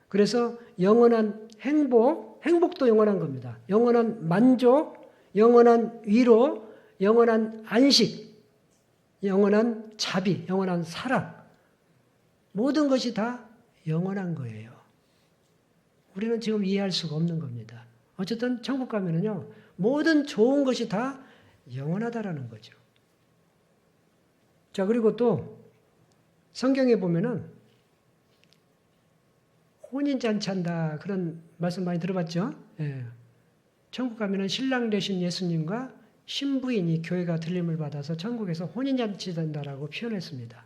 그래서 영원한 행복도 영원한 겁니다. 영원한 만족, 영원한 위로, 영원한 안식, 영원한 자비, 영원한 사랑. 모든 것이 다 영원한 거예요. 우리는 지금 이해할 수가 없는 겁니다. 어쨌든 천국 가면은요, 모든 좋은 것이 다 영원하다라는 거죠. 자, 그리고 또 성경에 보면은 혼인잔치 한다 그런 말씀 많이 들어봤죠? 예. 천국 가면은 신랑 되신 예수님과 신부인이 교회가 들림을 받아서 천국에서 혼인잔치 된다라고 표현했습니다.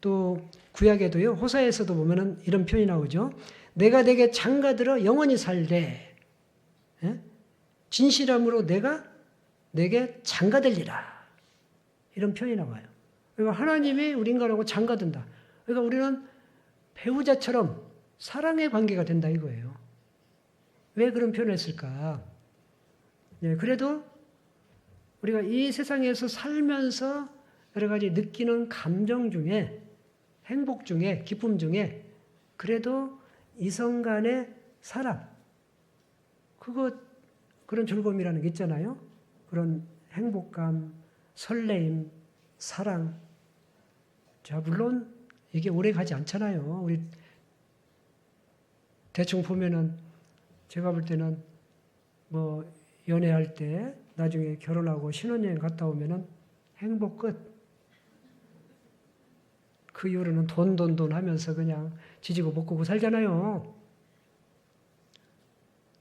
또 구약에도요, 호사에서도 보면은 이런 표현이 나오죠. 내가 내게 장가들어 영원히 살되, 예? 진실함으로 내가 내게 장가들리라. 이런 표현이 나와요. 그러니까 하나님이 우리 인간하고 장가든다. 그러니까 우리는 배우자처럼 사랑의 관계가 된다 이거예요. 왜 그런 표현을 했을까? 예, 그래도 우리가 이 세상에서 살면서 여러 가지 느끼는 감정 중에, 행복 중에, 기쁨 중에 그래도 이성 간의 사랑, 그런 즐거움이라는 게 있잖아요. 그런 행복감, 설레임, 사랑. 자, 물론 이게 오래 가지 않잖아요. 우리 대충 보면은 제가 볼 때는 뭐 연애할 때 나중에 결혼하고 신혼여행 갔다 오면은 행복 끝. 그 이후로는 돈 하면서 그냥 지지고 볶고 살잖아요.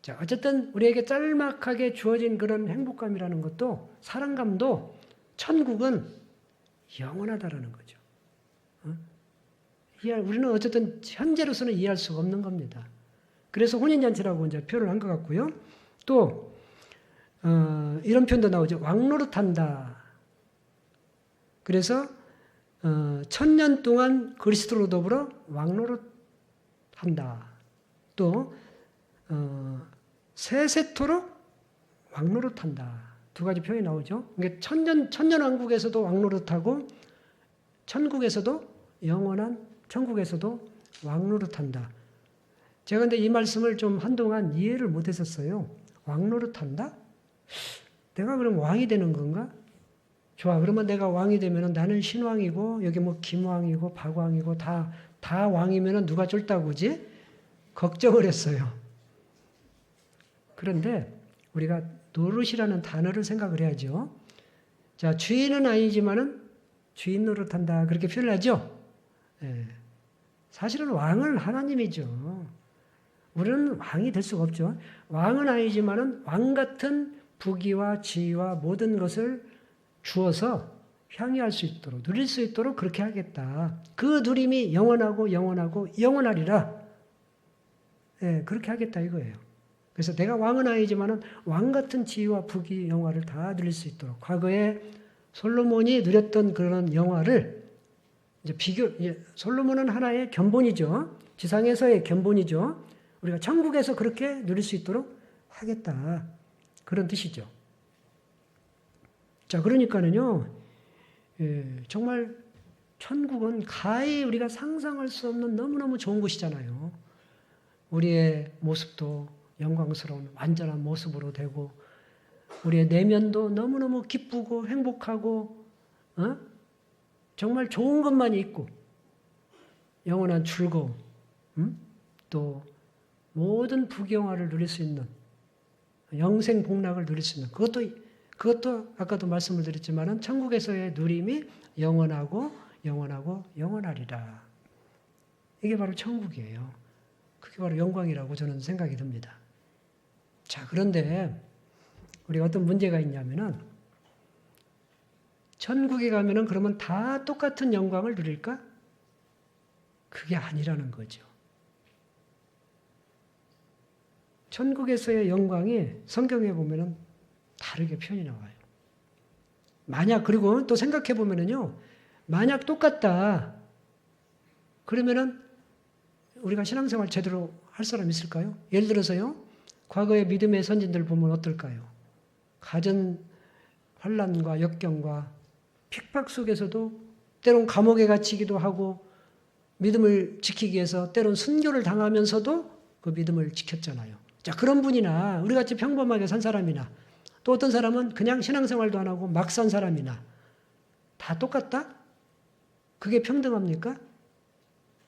자, 어쨌든 우리에게 짤막하게 주어진 그런 행복감이라는 것도, 사랑감도 천국은 영원하다라는 거죠. 우리는 어쨌든 현재로서는 이해할 수가 없는 겁니다. 그래서 혼인잔치라고 이제 표현을 한 것 같고요. 또 이런 표현도 나오죠. 왕노릇한다. 그래서 1000년 동안 그리스도로 더불어 왕노릇한다. 또 세세토록 왕노릇한다. 두 가지 표현이 나오죠. 그러니까 천년 왕국에서도 왕노릇하고 천국에서도 영원한 천국에서도 왕노릇한다. 제가 근데 이 말씀을 좀 한동안 이해를 못했었어요. 왕노릇한다? 내가 그럼 왕이 되는 건가? 좋아. 그러면 내가 왕이 되면 나는 신왕이고 여기 뭐 김왕이고 박왕이고 다 왕이면 누가 쫄다구지? 걱정을 했어요. 그런데 우리가 노릇이라는 단어를 생각을 해야죠. 자, 주인은 아니지만은 주인 노릇한다. 그렇게 표현하죠. 예. 사실은 왕은 하나님이죠. 우리는 왕이 될 수가 없죠. 왕은 아니지만은 왕 같은 부귀와 지위와 모든 것을 주어서 향유할 수 있도록, 누릴 수 있도록 그렇게 하겠다. 그 누림이 영원하고 영원하리라. 예, 그렇게 하겠다 이거예요. 그래서 내가 왕은 아니지만은 왕 같은 지위와 부귀, 영화를 다 누릴 수 있도록, 과거에 솔로몬이 누렸던 그런 영화를 이제 솔로몬은 하나의 견본이죠. 지상에서의 견본이죠. 우리가 천국에서 그렇게 누릴 수 있도록 하겠다. 그런 뜻이죠. 자, 그러니까는요, 정말 천국은 가히 우리가 상상할 수 없는 너무너무 좋은 곳이잖아요. 우리의 모습도 영광스러운 완전한 모습으로 되고, 우리의 내면도 너무너무 기쁘고 행복하고, 정말 좋은 것만 있고, 영원한 즐거움, 또 모든 부귀영화를 누릴 수 있는, 영생 복락을 누릴 수 있는, 그것도 아까도 말씀을 드렸지만은 천국에서의 누림이 영원하리라. 이게 바로 천국이에요. 그게 바로 영광이라고 저는 생각이 듭니다. 자, 그런데 우리가 어떤 문제가 있냐면은 천국에 가면은 그러면 다 똑같은 영광을 누릴까? 그게 아니라는 거죠. 천국에서의 영광이 성경에 보면은 다르게 표현이 나와요. 그리고 또 생각해 보면은요, 만약 똑같다. 그러면은 우리가 신앙생활 제대로 할 사람 있을까요? 예를 들어서요, 과거의 믿음의 선진들 보면 어떨까요? 가전 환난과 역경과 핍박 속에서도 때론 감옥에 갇히기도 하고 믿음을 지키기 위해서 때론 순교를 당하면서도 그 믿음을 지켰잖아요. 자, 그런 분이나 우리같이 평범하게 산 사람이나 또 어떤 사람은 그냥 신앙생활도 안 하고 막 산 사람이나 다 똑같다? 그게 평등합니까?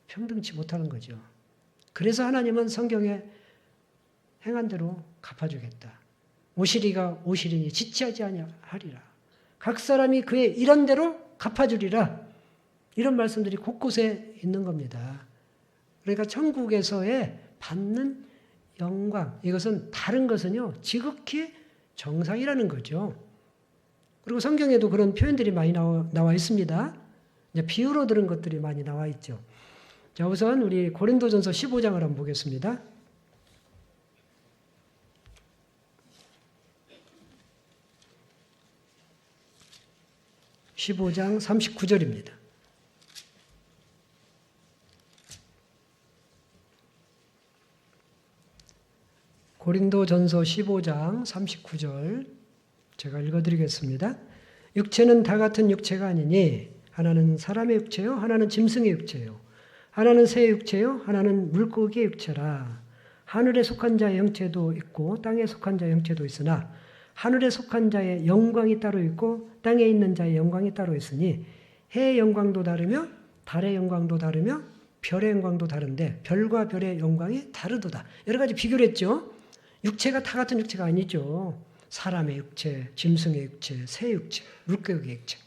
평등치 못하는 거죠. 그래서 하나님은 성경에 행한 대로 갚아주겠다. 오시리가 오시리니 지체하지 아니하리라. 각 사람이 그의 일한 대로 갚아주리라. 이런 말씀들이 곳곳에 있는 겁니다. 그러니까 천국에서의 받는 영광. 이것은 다른 것은요. 지극히 정상이라는 거죠. 그리고 성경에도 그런 표현들이 많이 나와 있습니다. 이제 비유로 들은 것들이 많이 나와 있죠. 자, 우선 우리 고린도전서 15장을 한번 보겠습니다. 15장 39절입니다. 고린도전서 15장 39절 제가 읽어드리겠습니다. 육체는 다 같은 육체가 아니니 하나는 사람의 육체요 하나는 짐승의 육체요 하나는 새의 육체요 하나는 물고기의 육체라. 하늘에 속한 자의 형체도 있고 땅에 속한 자의 형체도 있으나 하늘에 속한 자의 영광이 따로 있고 땅에 있는 자의 영광이 따로 있으니 해의 영광도 다르며 달의 영광도 다르며 별의 영광도 다른데 별과 별의 영광이 다르도다. 여러 가지 비교를 했죠. 육체가 다 같은 육체가 아니죠. 사람의 육체, 짐승의 육체, 새의 육체, 물고기의 육체.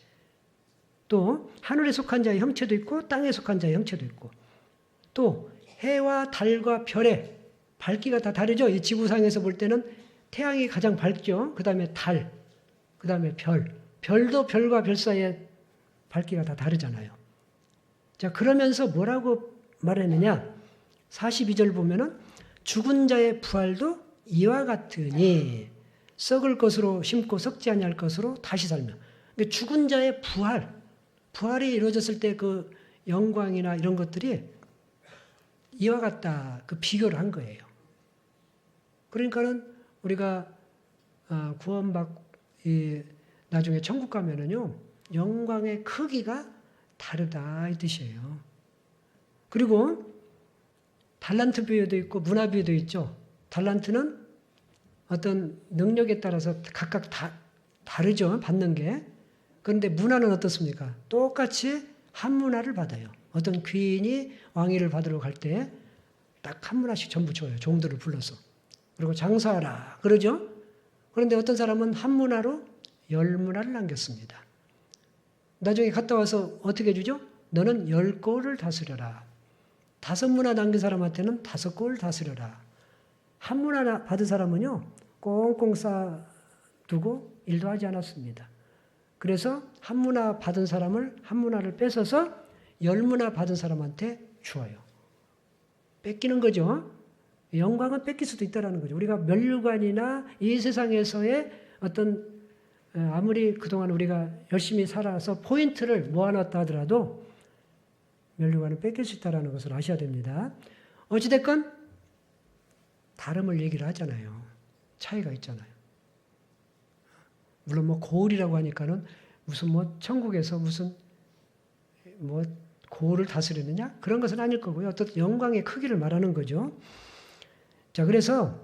또 하늘에 속한 자의 형체도 있고 땅에 속한 자의 형체도 있고 또 해와 달과 별의 밝기가 다 다르죠. 이 지구상에서 볼 때는 태양이 가장 밝죠. 그 다음에 달, 그 다음에 별. 별도 별과 별 사이에 밝기가 다 다르잖아요. 자, 그러면서 뭐라고 말했느냐? 42절 보면은 죽은 자의 부활도 이와 같으니 썩을 것으로 심고 썩지 아니할 것으로 다시 살며. 그러니까 죽은 자의 부활이 이루어졌을 때 그 영광이나 이런 것들이 이와 같다. 그 비교를 한 거예요. 그러니까는 우리가 나중에 천국 가면은요 영광의 크기가 다르다 이 뜻이에요. 그리고 달란트 비유도 있고 문화 비유도 있죠. 달란트는 어떤 능력에 따라서 각각 다르죠. 받는 게. 그런데 문화는 어떻습니까? 똑같이 한 문화를 받아요. 어떤 귀인이 왕위를 받으러 갈 때 딱 한 문화씩 전부 줘요. 종들을 불러서. 그리고 장사하라 그러죠. 그런데 어떤 사람은 한 문화로 10문화를 남겼습니다. 나중에 갔다 와서 어떻게 주죠? 너는 10골을 다스려라. 5문화 남긴 사람한테는 5골 다스려라. 한 문화 받은 사람은요 꽁꽁 쌓아두고 일도 하지 않았습니다. 그래서 한 문화 받은 사람을 한 문화를 뺏어서 10문화 받은 사람한테 주어요. 뺏기는 거죠. 영광은 뺏길 수도 있다는 거죠. 우리가 면류관이나 이 세상에서의 어떤 아무리 그동안 우리가 열심히 살아서 포인트를 모아놨다 하더라도 면류관은 뺏길 수 있다는 것을 아셔야 됩니다. 어찌됐건 다름을 얘기를 하잖아요. 차이가 있잖아요. 물론 뭐 고을이라고 하니까는 무슨 뭐 천국에서 무슨 뭐 고을을 다스리느냐 그런 것은 아닐 거고요. 어떤 영광의 크기를 말하는 거죠. 자, 그래서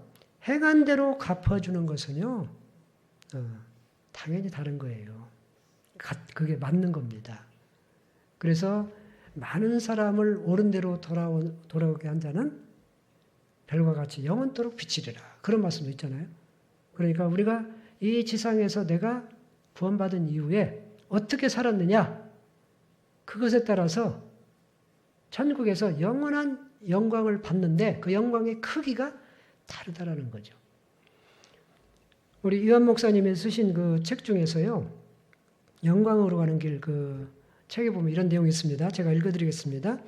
행한 대로 갚아주는 것은요, 당연히 다른 거예요. 그게 맞는 겁니다. 그래서 많은 사람을 옳은 대로 돌아오게 한 자는 별과 같이 영원토록 비치리라. 그런 말씀도 있잖아요. 그러니까 우리가 이 지상에서 내가 구원받은 이후에 어떻게 살았느냐, 그것에 따라서 천국에서 영원한 영광을 받는데 그 영광의 크기가 다르다라는 거죠. 우리 유한 목사님이 쓰신 그 책 중에서요, 영광으로 가는 길 그 책에 보면 이런 내용이 있습니다. 제가 읽어드리겠습니다.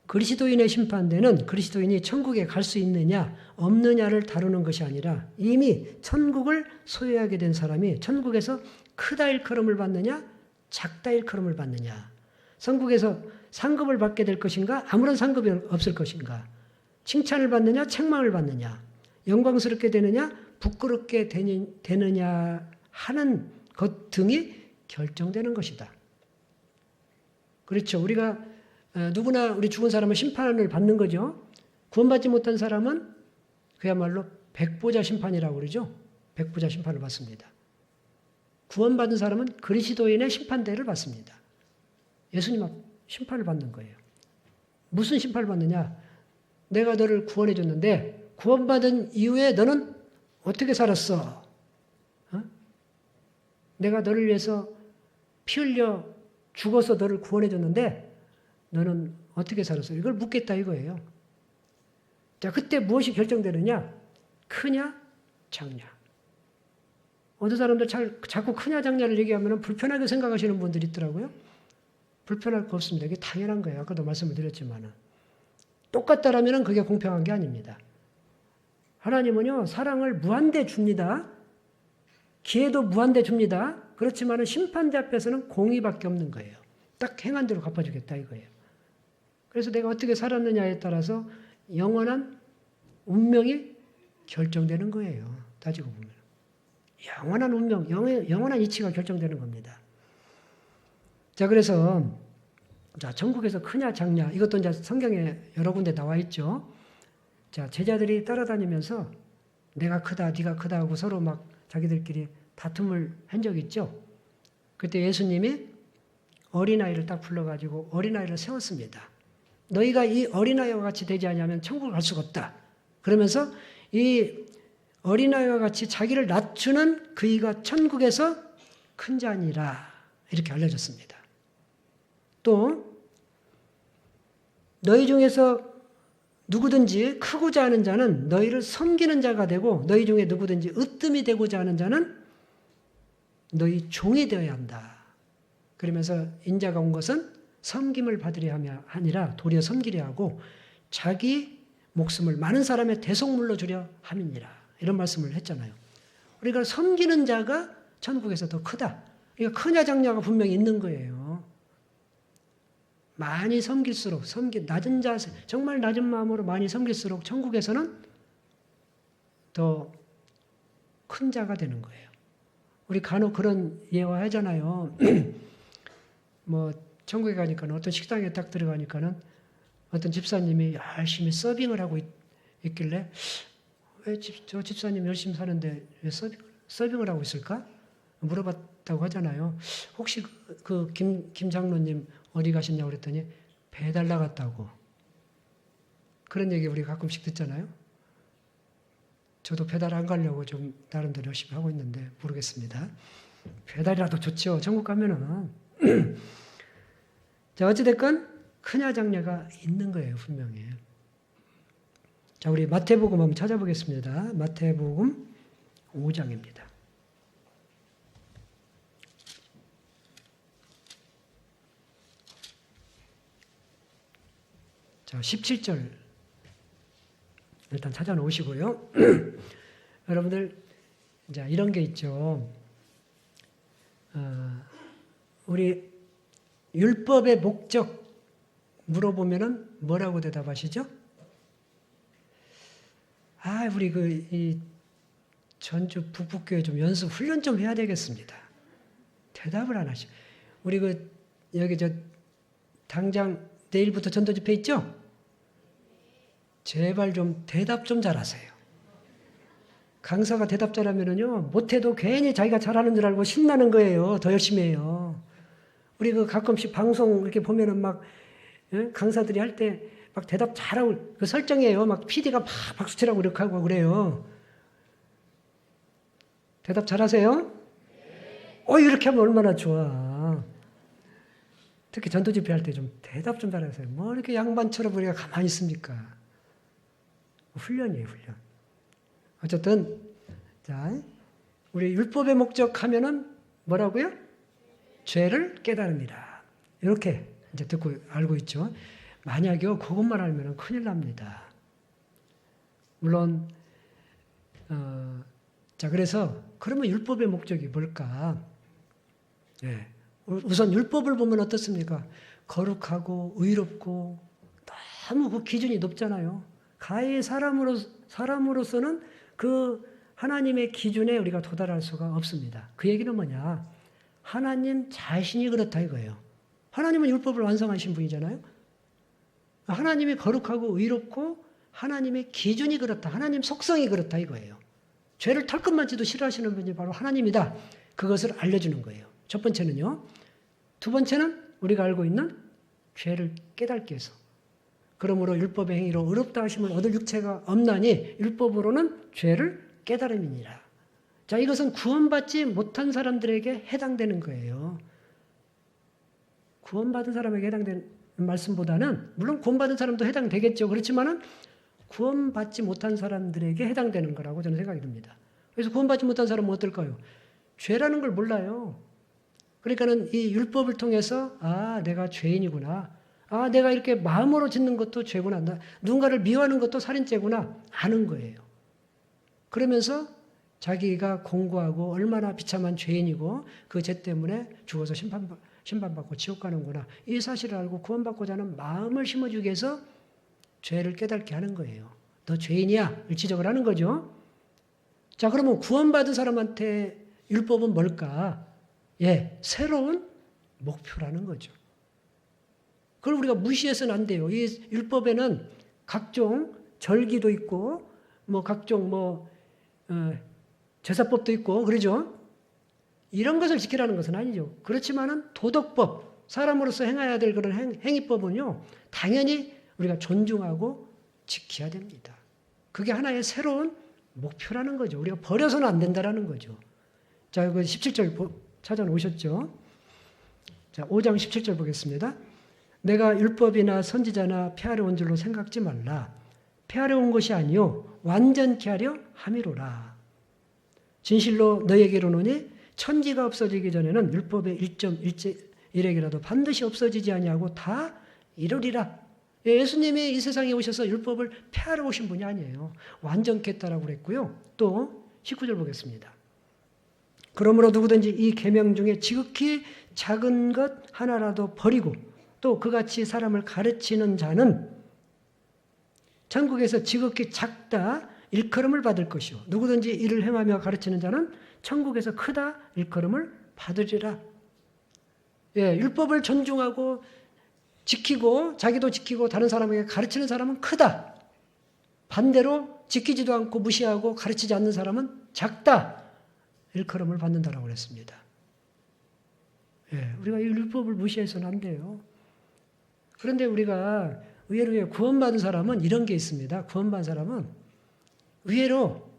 그리스도인의 심판대는 그리스도인이 천국에 갈 수 있느냐 없느냐를 다루는 것이 아니라 이미 천국을 소유하게 된 사람이 천국에서 크다 일컬음을 받느냐 작다 일컬음을 받느냐, 천국에서 상급을 받게 될 것인가 아무런 상급이 없을 것인가, 칭찬을 받느냐 책망을 받느냐, 영광스럽게 되느냐 부끄럽게 되느냐 하는 것 등이 결정되는 것이다. 그렇죠. 우리가 누구나 우리 죽은 사람은 심판을 받는 거죠. 구원받지 못한 사람은 그야말로 백보자 심판이라고 그러죠. 백보자 심판을 받습니다. 구원받은 사람은 그리스도인의 심판대를 받습니다. 예수님 앞 심판을 받는 거예요. 무슨 심판을 받느냐? 내가 너를 구원해 줬는데 구원받은 이후에 너는 어떻게 살았어? 내가 너를 위해서 피 흘려 죽어서 너를 구원해 줬는데 너는 어떻게 살았어? 이걸 묻겠다 이거예요. 자, 그때 무엇이 결정되느냐? 크냐, 작냐. 어떤 사람들 자꾸 크냐, 작냐를 얘기하면 불편하게 생각하시는 분들이 있더라고요. 불편할 거 없습니다. 이게 당연한 거예요. 아까도 말씀을 드렸지만. 똑같다라면 그게 공평한 게 아닙니다. 하나님은요, 사랑을 무한대 줍니다. 기회도 무한대 줍니다. 그렇지만 심판자 앞에서는 공의밖에 없는 거예요. 딱 행한 대로 갚아주겠다 이거예요. 그래서 내가 어떻게 살았느냐에 따라서 영원한 운명이 결정되는 거예요. 따지고 보면. 영원한 운명, 영원한 이치가 결정되는 겁니다. 자, 그래서 자, 천국에서 크냐 작냐 이것도 이제 성경에 여러 군데 나와 있죠. 자, 제자들이 따라다니면서 내가 크다, 네가 크다 하고 서로 막 자기들끼리 다툼을 한 적 있죠. 그때 예수님이 어린아이를 딱 불러가지고 어린아이를 세웠습니다. 너희가 이 어린아이와 같이 되지 않으면 천국을 갈 수가 없다. 그러면서 이 어린아이와 같이 자기를 낮추는 그이가 천국에서 큰 자니라 이렇게 알려줬습니다. 또 너희 중에서 누구든지 크고자 하는 자는 너희를 섬기는 자가 되고 너희 중에 누구든지 으뜸이 되고자 하는 자는 너희 종이 되어야 한다. 그러면서 인자가 온 것은 섬김을 받으려 하니라 도리어 섬기려 하고 자기 목숨을 많은 사람의 대속물로 주려 함이니라. 이런 말씀을 했잖아요. 우리가 섬기는 자가 천국에서 더 크다. 그러니까 크냐 작냐가 분명히 있는 거예요. 많이 섬길수록 낮은 자세, 정말 낮은 마음으로 많이 섬길수록 천국에서는 더 큰 자가 되는 거예요. 우리 간혹 그런 예화하잖아요. 뭐 천국에 가니까는 어떤 식당에 딱 들어가니까는 어떤 집사님이 열심히 서빙을 하고 있길래 왜 저 집사님 열심히 사는데 왜 서빙을 하고 있을까? 물어봤다고 하잖아요. 혹시 김 장로님 어디 가셨냐고 그랬더니 배달 나갔다고. 그런 얘기 우리 가끔씩 듣잖아요. 저도 배달 안 가려고 좀 나름대로 열심히 하고 있는데 모르겠습니다. 배달이라도 좋죠. 천국 가면은. 자, 어찌됐건 크냐 작냐가 있는 거예요. 분명히. 자, 우리 마태복음 한번 찾아보겠습니다. 마태복음 5장입니다. 자, 17절 일단 찾아놓으시고요. 여러분들 이제 이런 게 있죠. 우리 율법의 목적 물어보면은 뭐라고 대답하시죠? 우리 이 전주 북북교회 좀 연습 훈련 좀 해야 되겠습니다. 대답을 안 하시죠. 우리 여기 당장 내일부터 전도 집회 있죠? 제발 좀 대답 좀 잘하세요. 강사가 대답 잘하면은요, 못해도 괜히 자기가 잘하는 줄 알고 신나는 거예요. 더 열심히 해요. 우리 가끔씩 방송 이렇게 보면은 막, 강사들이 할 때 막 대답 잘하고, 설정이에요. 막 PD가 막 박수치라고 이렇게 하고 그래요. 대답 잘하세요? 이렇게 하면 얼마나 좋아. 특히 전도 집회 할 때 좀 대답 좀 잘하세요. 뭐 이렇게 양반처럼 우리가 가만히 있습니까? 훈련이에요, 훈련. 어쨌든, 자, 우리 율법의 목적 하면은 뭐라고요? 죄를 깨달음이라. 이렇게 이제 듣고 알고 있죠. 만약요, 그것만 알면은 큰일 납니다. 물론, 자, 그래서, 그러면 율법의 목적이 뭘까? 네. 우선 율법을 보면 어떻습니까? 거룩하고 의롭고 너무 그 기준이 높잖아요. 가히 사람으로서는 그 하나님의 기준에 우리가 도달할 수가 없습니다. 그 얘기는 뭐냐? 하나님 자신이 그렇다 이거예요. 하나님은 율법을 완성하신 분이잖아요. 하나님이 거룩하고 의롭고 하나님의 기준이 그렇다. 하나님 속성이 그렇다 이거예요. 죄를 털끝만지도 싫어하시는 분이 바로 하나님이다. 그것을 알려주는 거예요. 첫 번째는요. 두 번째는 우리가 알고 있는 죄를 깨닫게 해서. 그러므로 율법의 행위로 의롭다 하심을 얻을 육체가 없나니 율법으로는 죄를 깨달음이니라. 자, 이것은 구원받지 못한 사람들에게 해당되는 거예요. 구원받은 사람에게 해당되는 말씀보다는 물론 구원받은 사람도 해당되겠죠. 그렇지만은 구원받지 못한 사람들에게 해당되는 거라고 저는 생각이 듭니다. 그래서 구원받지 못한 사람은 어떨까요? 죄라는 걸 몰라요. 그러니까는 이 율법을 통해서 내가 죄인이구나. 내가 이렇게 마음으로 짓는 것도 죄구나. 누군가를 미워하는 것도 살인죄구나. 아는 거예요. 그러면서 자기가 공고하고 얼마나 비참한 죄인이고 그 죄 때문에 죽어서 심판받고 지옥 가는구나. 이 사실을 알고 구원받고자 하는 마음을 심어주기 위해서 죄를 깨닫게 하는 거예요. 너 죄인이야. 지적을 하는 거죠. 자, 그러면 구원받은 사람한테 율법은 뭘까? 새로운 목표라는 거죠. 그걸 우리가 무시해서는 안 돼요. 이 율법에는 각종 절기도 있고, 각종 제사법도 있고, 그러죠? 이런 것을 지키라는 것은 아니죠. 그렇지만은 도덕법, 사람으로서 행해야 될 그런 행위법은요, 당연히 우리가 존중하고 지켜야 됩니다. 그게 하나의 새로운 목표라는 거죠. 우리가 버려서는 안 된다라는 거죠. 자, 그 17절 찾아놓으셨죠? 자, 5장 17절 보겠습니다. 내가 율법이나 선지자나 폐하려 온 줄로 생각지 말라. 폐하려 온 것이 아니요 완전케 하려 함이로라. 진실로 너희에게 이르노니 천지가 없어지기 전에는 율법의 1.1액이라도 반드시 없어지지 아니하고 다 이루리라. 예수님이 이 세상에 오셔서 율법을 폐하러 오신 분이 아니에요. 완전케 했다라고 그랬고요. 또 19절 보겠습니다. 그러므로 누구든지 이 계명 중에 지극히 작은 것 하나라도 버리고 또 그같이 사람을 가르치는 자는 천국에서 지극히 작다 일컬음을 받을 것이요 누구든지 이를 행하며 가르치는 자는 천국에서 크다 일컬음을 받으리라. 율법을 존중하고 지키고 자기도 지키고 다른 사람에게 가르치는 사람은 크다. 반대로 지키지도 않고 무시하고 가르치지 않는 사람은 작다. 일컬음을 받는다라고 그랬습니다. 우리가 이 율법을 무시해서는 안 돼요. 그런데 우리가 의외로 구원받은 사람은 이런 게 있습니다. 구원받은 사람은 의외로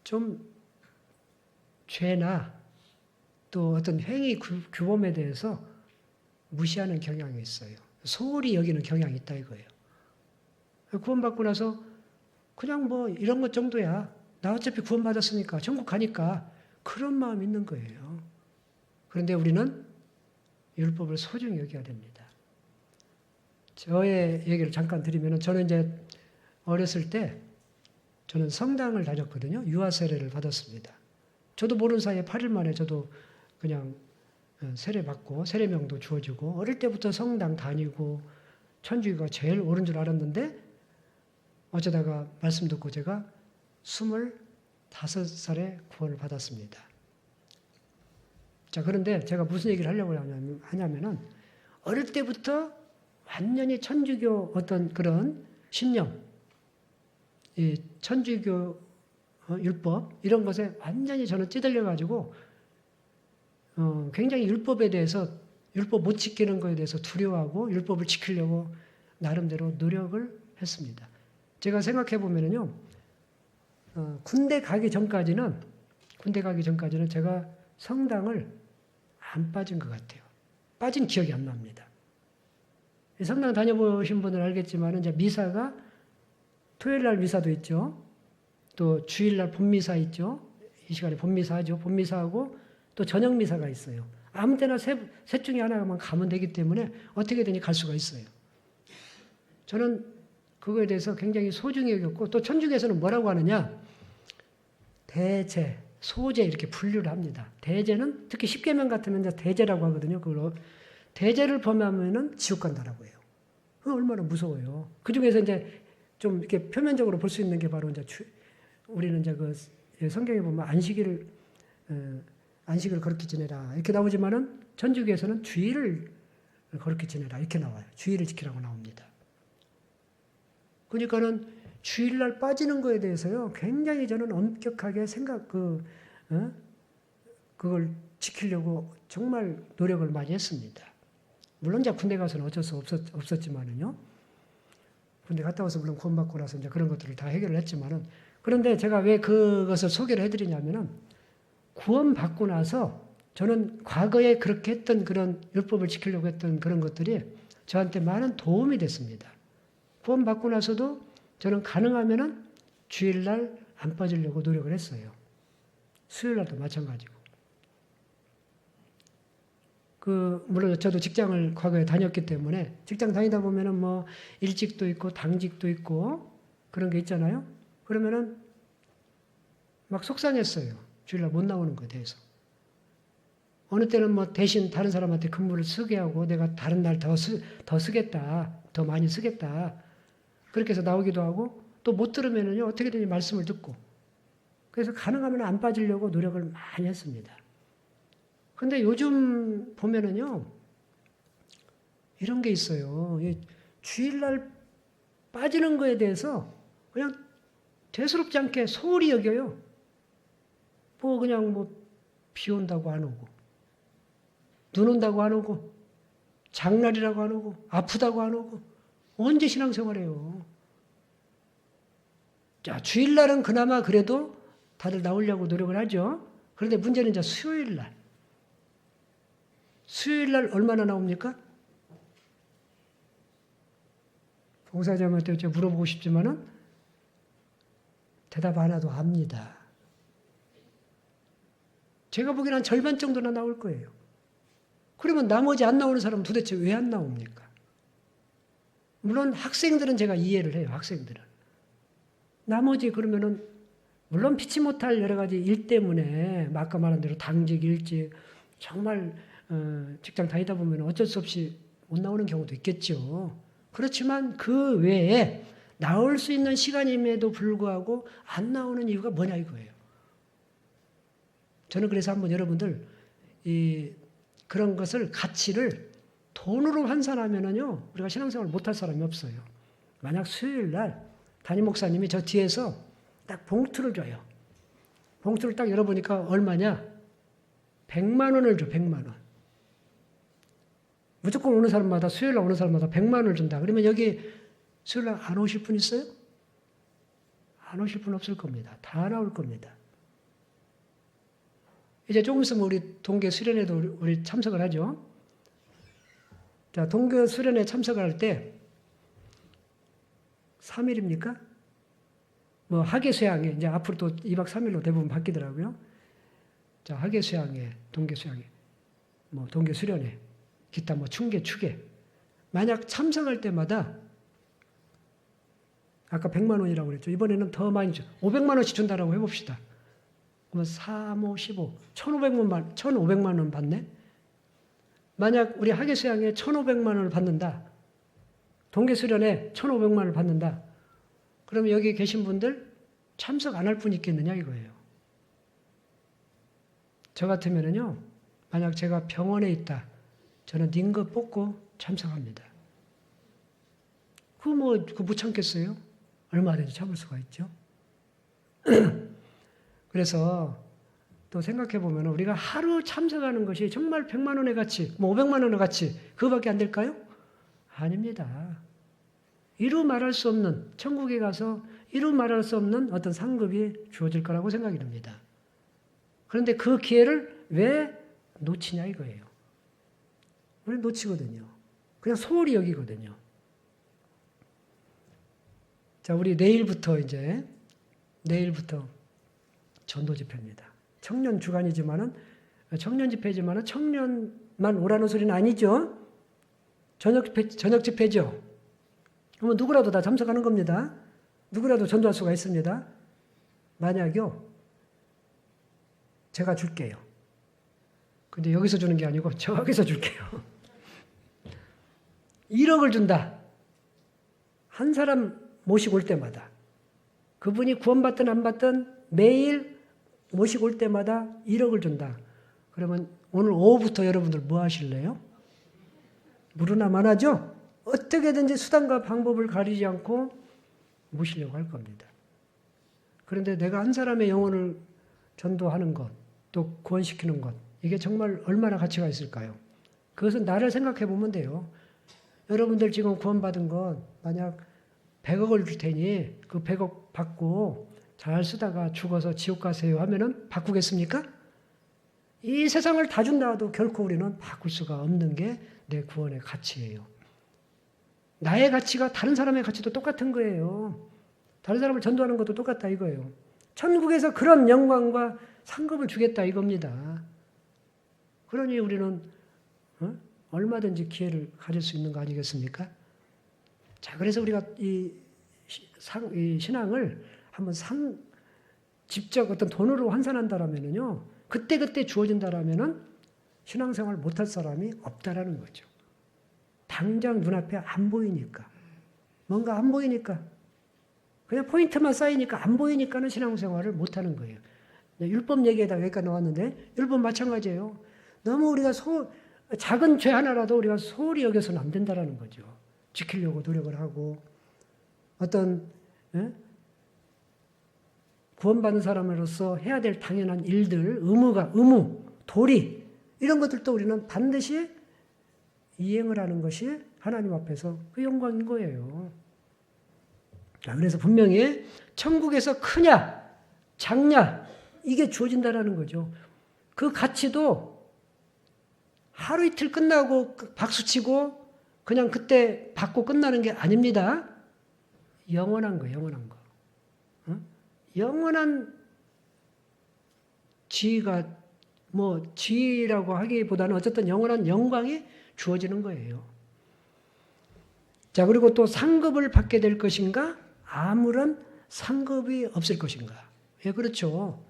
좀 죄나 또 어떤 행위 규범에 대해서 무시하는 경향이 있어요. 소홀히 여기는 경향이 있다 이거예요. 구원받고 나서 그냥 이런 것 정도야. 나 어차피 구원받았으니까 천국 가니까 그런 마음이 있는 거예요. 그런데 우리는 율법을 소중히 여겨야 됩니다. 저의 얘기를 잠깐 드리면 저는 이제 어렸을 때 저는 성당을 다녔거든요. 유아 세례를 받았습니다. 저도 모르는 사이에 8일 만에 저도 그냥 세례 받고 세례명도 주어지고 어릴 때부터 성당 다니고 천주교가 제일 옳은 줄 알았는데 어쩌다가 말씀 듣고 제가 25살에 구원을 받았습니다. 자, 그런데 제가 무슨 얘기를 하려고 하냐면은 어릴 때부터 완전히 천주교 어떤 그런 신념, 이 천주교 율법 이런 것에 완전히 저는 찌들려가지고 굉장히 율법에 대해서 율법 못 지키는 것에 대해서 두려워하고 율법을 지키려고 나름대로 노력을 했습니다. 제가 생각해 보면은요, 군대 가기 전까지는 제가 성당을 안 빠진 것 같아요. 빠진 기억이 안 납니다. 성당 다녀보신 분은 알겠지만 이제 미사가 토요일 날 미사도 있죠. 또 주일 날 본미사 있죠. 이 시간에 본미사 하죠. 본미사하고 또 저녁 미사가 있어요. 아무 때나 셋 중에 하나만 가면 되기 때문에 어떻게든지 갈 수가 있어요. 저는 그거에 대해서 굉장히 소중히 여겼고 또 천주교에서는 뭐라고 하느냐. 대제, 소제 이렇게 분류를 합니다. 대제는 특히 십계명 같으면 이제 대제라고 하거든요. 그걸 대제를 범하면은 지옥 간다라고 해요. 그거 얼마나 무서워요. 그 중에서 이제 좀 이렇게 표면적으로 볼 수 있는 게 바로 이제 우리는 이제 그 성경에 보면 안식일을 그렇게 지내라 이렇게 나오지만은 천주교에서는 주일을 그렇게 지내라 이렇게 나와요. 주일을 지키라고 나옵니다. 그러니까는 주일날 빠지는 거에 대해서요 굉장히 저는 엄격하게 그걸 지키려고 정말 노력을 많이 했습니다. 물론 이제 군대 가서는 어쩔 수 없었지만은요. 군대 갔다 와서 물론 구원받고 나서 이제 그런 것들을 다 해결을 했지만은 그런데 제가 왜 그것을 소개를 해드리냐면은 구원받고 나서 저는 과거에 그렇게 했던 그런 율법을 지키려고 했던 그런 것들이 저한테 많은 도움이 됐습니다. 구원받고 나서도 저는 가능하면은 주일날 안 빠지려고 노력을 했어요. 수요일날도 마찬가지고. 물론 저도 직장을 과거에 다녔기 때문에 직장 다니다 보면은 뭐 일직도 있고 당직도 있고 그런 게 있잖아요. 그러면은 막 속상했어요. 주일날 못 나오는 거에 대해서. 어느 때는 뭐 대신 다른 사람한테 근무를 쓰게 하고 내가 다른 날 더 쓰겠다. 더 많이 쓰겠다. 그렇게 해서 나오기도 하고 또 못 들으면은요. 어떻게든지 말씀을 듣고. 그래서 가능하면 안 빠지려고 노력을 많이 했습니다. 근데 요즘 보면은요. 이런 게 있어요. 주일날 빠지는 거에 대해서 그냥 대수롭지 않게 소홀히 여겨요. 그냥 비 온다고 안 오고, 눈 온다고 안 오고, 장날이라고 안 오고, 아프다고 안 오고, 언제 신앙생활해요? 자, 주일날은 그나마 그래도 다들 나오려고 노력을 하죠. 그런데 문제는 이제 수요일날. 수요일날 얼마나 나옵니까? 봉사자한테 물어보고 싶지만은 대답 안 해도 압니다. 제가 보기에는 한 절반 정도나 나올 거예요. 그러면 나머지 안 나오는 사람은 도대체 왜 안 나옵니까? 물론 학생들은 제가 이해를 해요. 학생들은. 나머지 그러면은 물론 피치 못할 여러 가지 일 때문에 아까 말한 대로 당직, 일직 정말 직장 다니다 보면 어쩔 수 없이 못 나오는 경우도 있겠죠. 그렇지만 그 외에 나올 수 있는 시간임에도 불구하고 안 나오는 이유가 뭐냐 이거예요. 저는 그래서 한번 여러분들 그런 것을 가치를 돈으로 환산하면은요 우리가 신앙생활 못할 사람이 없어요. 만약 수요일 날 담임 목사님이 저 뒤에서 딱 봉투를 줘요. 봉투를 딱 열어보니까 얼마냐? 100만 원을 줘. 100만 원. 무조건 오는 사람마다 수요일 날 오는 사람마다 100만 원을 준다. 그러면 여기 수요일 날 안 오실 분 있어요? 안 오실 분 없을 겁니다. 다 나올 겁니다. 이제 조금 있으면 우리 동계 수련회도 우리 참석을 하죠. 자, 동계 수련회 참석을 할 때 3일입니까? 학예 수양회 이제 앞으로 또 2박 3일로 대부분 바뀌더라고요. 자, 학예 수양회, 동계 수양회, 동계 수련회, 기타 충계, 추계. 만약 참석할 때마다 아까 100만 원이라고 그랬죠. 이번에는 더 많이 줘. 500만 원씩 준다라고 해봅시다. 그러면 3, 5, 15, 1,500만 원 받네? 만약 우리 학예수양에 1,500만 원을 받는다. 동계수련에 1,500만 원을 받는다. 그러면 여기 계신 분들 참석 안 할 분 있겠느냐 이거예요. 저 같으면은요, 만약 제가 병원에 있다. 저는 닌거 뽑고 참석합니다. 그거 못 참겠어요? 얼마든지 참을 수가 있죠. 그래서 또 생각해보면 우리가 하루 참석하는 것이 정말 100만 원의 가치, 500만 원의 가치, 그거밖에 안 될까요? 아닙니다. 이루 말할 수 없는, 천국에 가서 이루 말할 수 없는 어떤 상급이 주어질 거라고 생각이 듭니다. 그런데 그 기회를 왜 놓치냐 이거예요. 우리 놓치거든요. 그냥 소홀히 여기거든요. 자, 우리 내일부터 전도 집회입니다. 청년 주간이지만은 청년 집회지만은 청년만 오라는 소리는 아니죠. 저녁 집회죠. 그러면 누구라도 다 참석하는 겁니다. 누구라도 전도할 수가 있습니다. 만약요, 제가 줄게요. 근데 여기서 주는 게 아니고 저기서 줄게요. 1억을 준다. 한 사람 모시고 올 때마다. 그분이 구원받든 안 받든 매일 모시고 올 때마다 1억을 준다. 그러면 오늘 오후부터 여러분들 뭐 하실래요? 물으나 마나죠? 어떻게든지 수단과 방법을 가리지 않고 모시려고 할 겁니다. 그런데 내가 한 사람의 영혼을 전도하는 것, 또 구원시키는 것, 이게 정말 얼마나 가치가 있을까요? 그것은 나를 생각해 보면 돼요. 여러분들 지금 구원받은 것 만약 100억을 줄 테니 그 100억 받고 잘 쓰다가 죽어서 지옥 가세요 하면은 바꾸겠습니까? 이 세상을 다 준다 해도 결코 우리는 바꿀 수가 없는 게 내 구원의 가치예요. 나의 가치가 다른 사람의 가치도 똑같은 거예요. 다른 사람을 전도하는 것도 똑같다 이거예요. 천국에서 그런 영광과 상급을 주겠다 이겁니다. 그러니 우리는 얼마든지 기회를 가질 수 있는 거 아니겠습니까? 자, 그래서 우리가 이 신앙을 한번 직접 어떤 돈으로 환산한다라면요, 그때그때 주어진다라면은 신앙생활 못할 사람이 없다라는 거죠. 당장 눈앞에 안 보이니까. 뭔가 안 보이니까. 그냥 포인트만 쌓이니까 안 보이니까는 신앙생활을 못하는 거예요. 율법 얘기에다가 여기까지 나왔는데, 율법 마찬가지예요. 너무 우리가 작은 죄 하나라도 우리가 소홀히 여겨서는 안 된다라는 거죠. 지키려고 노력을 하고, 어떤, 구원받은 사람으로서 해야 될 당연한 일들, 의무, 도리, 이런 것들도 우리는 반드시 이행을 하는 것이 하나님 앞에서 그 영광인 거예요. 자, 그래서 분명히 천국에서 크냐, 작냐, 이게 주어진다라는 거죠. 그 가치도 하루 이틀 끝나고 박수치고 그냥 그때 받고 끝나는 게 아닙니다. 영원한 거, 영원한 거. 영원한 지위가 지위라고 하기보다는 어쨌든 영원한 영광이 주어지는 거예요. 자, 그리고 또 상급을 받게 될 것인가? 아무런 상급이 없을 것인가? 예, 그렇죠.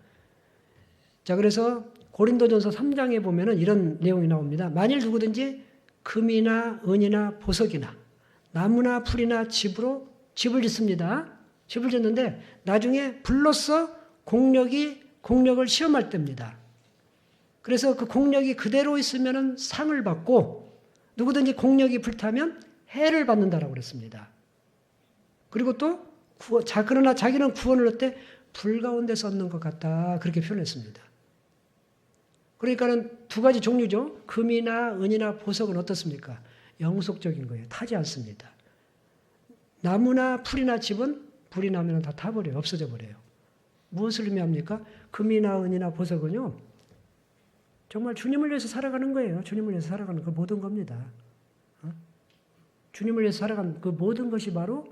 자, 그래서 고린도전서 3장에 보면은 이런 내용이 나옵니다. 만일 누구든지 금이나 은이나 보석이나 나무나 풀이나 집을 짓습니다. 집을 짓는데 나중에 불로써 공력을 시험할 때입니다. 그래서 그 공력이 그대로 있으면 상을 받고 누구든지 공력이 불타면 해를 받는다라고 그랬습니다. 그리고 또 그러나 자기는 구원을 얻되 불 가운데서 얻는 것 같다 그렇게 표현했습니다. 그러니까는 두 가지 종류죠. 금이나 은이나 보석은 어떻습니까? 영속적인 거예요. 타지 않습니다. 나무나 풀이나 집은 불이 나면 다 타버려요. 없어져 버려요. 무엇을 의미합니까? 금이나 은이나 보석은요, 정말 주님을 위해서 살아가는 거예요. 주님을 위해서 살아가는 그 모든 겁니다. 주님을 위해서 살아가는 그 모든 것이 바로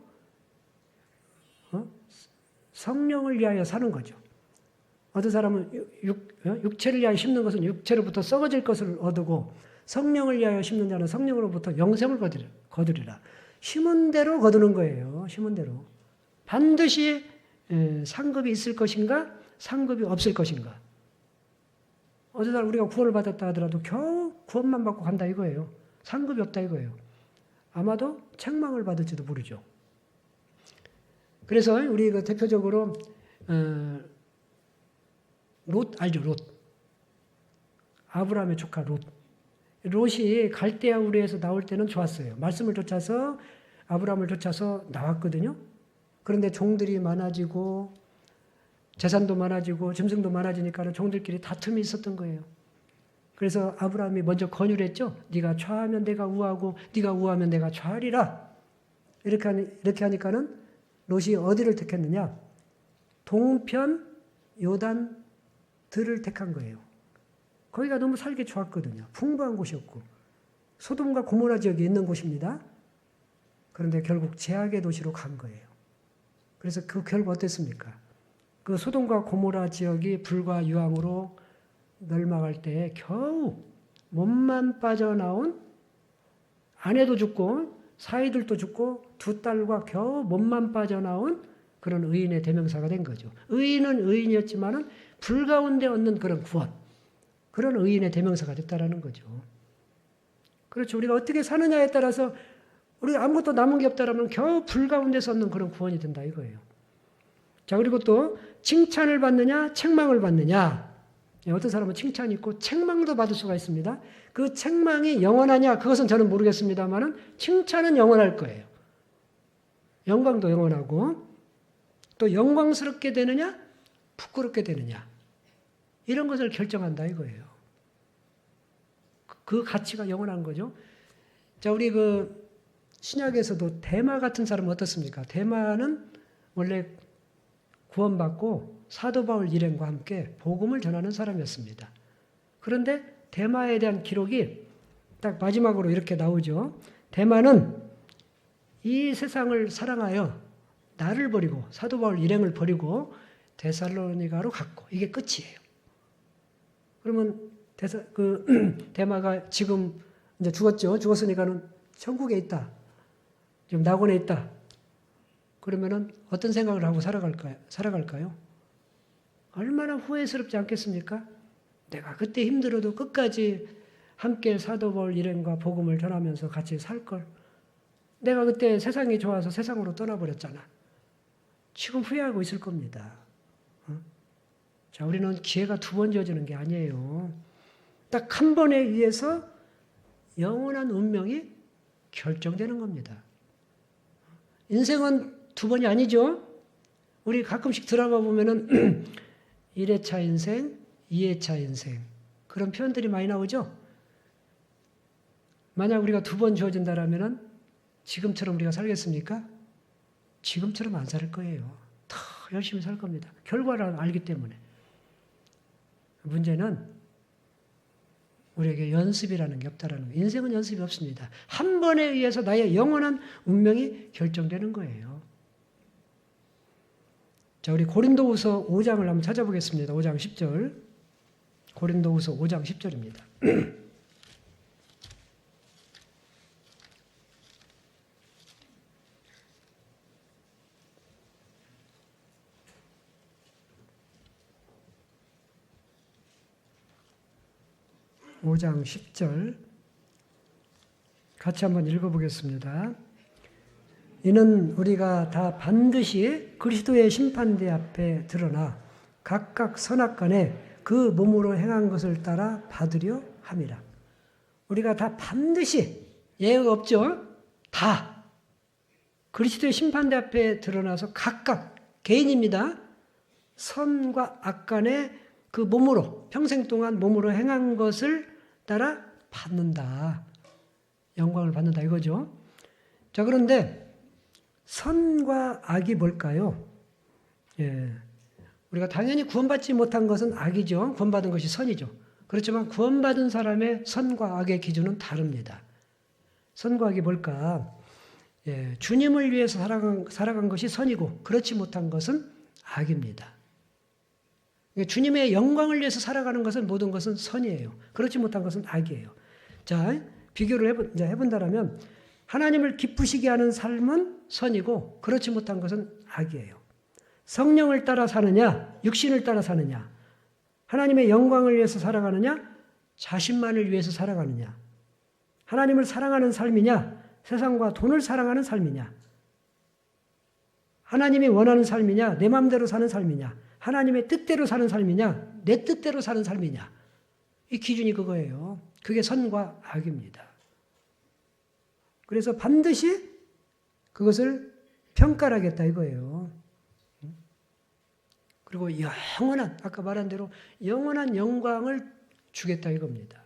성령을 위하여 사는 거죠. 어떤 사람은 육체를 위하여 심는 것은 육체로부터 썩어질 것을 얻고 성령을 위하여 심는 자는 성령으로부터 영생을 거두리라. 심은 대로 거두는 거예요. 심은 대로. 반드시 상급이 있을 것인가? 상급이 없을 것인가? 어떤 사람 우리가 구원을 받았다 하더라도 겨우 구원만 받고 간다 이거예요. 상급이 없다 이거예요. 아마도 책망을 받을지도 모르죠. 그래서 우리 대표적으로 롯 알죠? 롯. 아브라함의 조카 롯. 롯이 갈대아 우르에서 나올 때는 좋았어요. 말씀을 쫓아서 아브라함을 쫓아서 나왔거든요. 그런데 종들이 많아지고 재산도 많아지고 짐승도 많아지니까 종들끼리 다툼이 있었던 거예요. 그래서 아브라함이 먼저 권유를 했죠. 네가 좌하면 내가 우하고 네가 우하면 내가 좌하리라. 이렇게 하니까는 롯이 어디를 택했느냐? 동편 요단 들을 택한 거예요. 거기가 너무 살기 좋았거든요. 풍부한 곳이었고 소돔과 고모라 지역이 있는 곳입니다. 그런데 결국 제약의 도시로 간 거예요. 그래서 그 결과 어땠습니까? 그 소돔과 고모라 지역이 불과 유황으로 멸망할 때 겨우 몸만 빠져나온 아내도 죽고 사이들도 죽고 두 딸과 겨우 몸만 빠져나온 그런 의인의 대명사가 된 거죠. 의인은 의인이었지만은 불 가운데 얻는 그런 구원, 그런 의인의 대명사가 됐다라는 거죠. 그렇죠. 우리가 어떻게 사느냐에 따라서 우리가 아무것도 남은 게 없다라면 겨우 불 가운데서 얻는 그런 구원이 된다 이거예요. 자, 그리고 또 칭찬을 받느냐, 책망을 받느냐. 어떤 사람은 칭찬이 있고 책망도 받을 수가 있습니다. 그 책망이 영원하냐? 그것은 저는 모르겠습니다만은 칭찬은 영원할 거예요. 영광도 영원하고 또 영광스럽게 되느냐, 부끄럽게 되느냐. 이런 것을 결정한다 이거예요. 그 가치가 영원한 거죠. 자, 우리 신약에서도 데마 같은 사람은 어떻습니까? 데마는 원래 구원받고 사도 바울 일행과 함께 복음을 전하는 사람이었습니다. 그런데 데마에 대한 기록이 딱 마지막으로 이렇게 나오죠. 데마는 이 세상을 사랑하여 나를 버리고 사도 바울 일행을 버리고 데살로니가로 갔고 이게 끝이에요. 그러면 데마가 지금 이제 죽었죠. 죽었으니까는 천국에 있다. 지금 낙원에 있다. 그러면은 어떤 생각을 하고 살아갈까요? 얼마나 후회스럽지 않겠습니까? 내가 그때 힘들어도 끝까지 함께 사도 바울 일행과 복음을 전하면서 같이 살 걸. 내가 그때 세상이 좋아서 세상으로 떠나버렸잖아. 지금 후회하고 있을 겁니다. 자, 우리는 기회가 두 번 주어지는 게 아니에요. 딱 한 번에 의해서 영원한 운명이 결정되는 겁니다. 인생은 두 번이 아니죠. 우리 가끔씩 드라마 보면은 1회차 인생, 2회차 인생 그런 표현들이 많이 나오죠. 만약 우리가 두 번 주어진다라면은 지금처럼 우리가 살겠습니까? 지금처럼 안 살 거예요. 더 열심히 살 겁니다. 결과를 알기 때문에. 문제는 우리에게 연습이라는 게 없다라는 거예요. 인생은 연습이 없습니다. 한 번에 의해서 나의 영원한 운명이 결정되는 거예요. 자, 우리 고린도후서 5장을 한번 찾아보겠습니다. 5장 10절. 고린도후서 5장 10절입니다. 5장 10절 같이 한번 읽어보겠습니다. 이는 우리가 다 반드시 그리스도의 심판대 앞에 드러나 각각 선악간에 그 몸으로 행한 것을 따라 받으려 함이라. 우리가 다 반드시 예외가 없죠. 다 그리스도의 심판대 앞에 드러나서 각각 개인입니다. 선과 악간에 그 몸으로 평생 동안 몸으로 행한 것을 따라 받는다. 영광을 받는다 이거죠. 자, 그런데 선과 악이 뭘까요? 예. 우리가 당연히 구원받지 못한 것은 악이죠. 구원받은 것이 선이죠. 그렇지만 구원받은 사람의 선과 악의 기준은 다릅니다. 선과 악이 뭘까? 예. 주님을 위해서 살아간 것이 선이고 그렇지 못한 것은 악입니다. 주님의 영광을 위해서 살아가는 것은 모든 것은 선이에요. 그렇지 못한 것은 악이에요. 자, 비교를 해본다면 하나님을 기쁘시게 하는 삶은 선이고 그렇지 못한 것은 악이에요. 성령을 따라 사느냐, 육신을 따라 사느냐, 하나님의 영광을 위해서 살아가느냐, 자신만을 위해서 살아가느냐, 하나님을 사랑하는 삶이냐, 세상과 돈을 사랑하는 삶이냐, 하나님이 원하는 삶이냐, 내 마음대로 사는 삶이냐, 하나님의 뜻대로 사는 삶이냐, 내 뜻대로 사는 삶이냐. 이 기준이 그거예요. 그게 선과 악입니다. 그래서 반드시 그것을 평가하겠다 이거예요. 그리고 영원한, 아까 말한 대로 영원한 영광을 주겠다 이겁니다.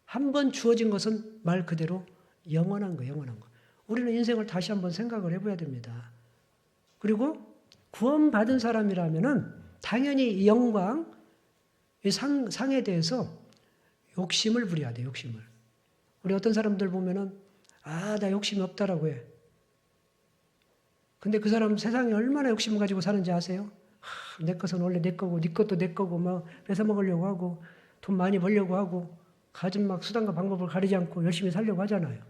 한 번 주어진 것은 말 그대로 영원한 거, 영원한 거. 우리는 인생을 다시 한번 생각을 해봐야 됩니다. 그리고 구원받은 사람이라면은 당연히 이 영광, 이 상에 대해서 욕심을 부려야 돼, 욕심을. 우리 어떤 사람들 보면은, 나 욕심이 없다라고 해. 근데 그 사람 세상에 얼마나 욕심을 가지고 사는지 아세요? 내 것은 원래 내 거고, 네 것도 내 거고, 막 뺏어먹으려고 하고, 돈 많이 벌려고 하고, 가진 막 수단과 방법을 가리지 않고 열심히 살려고 하잖아요.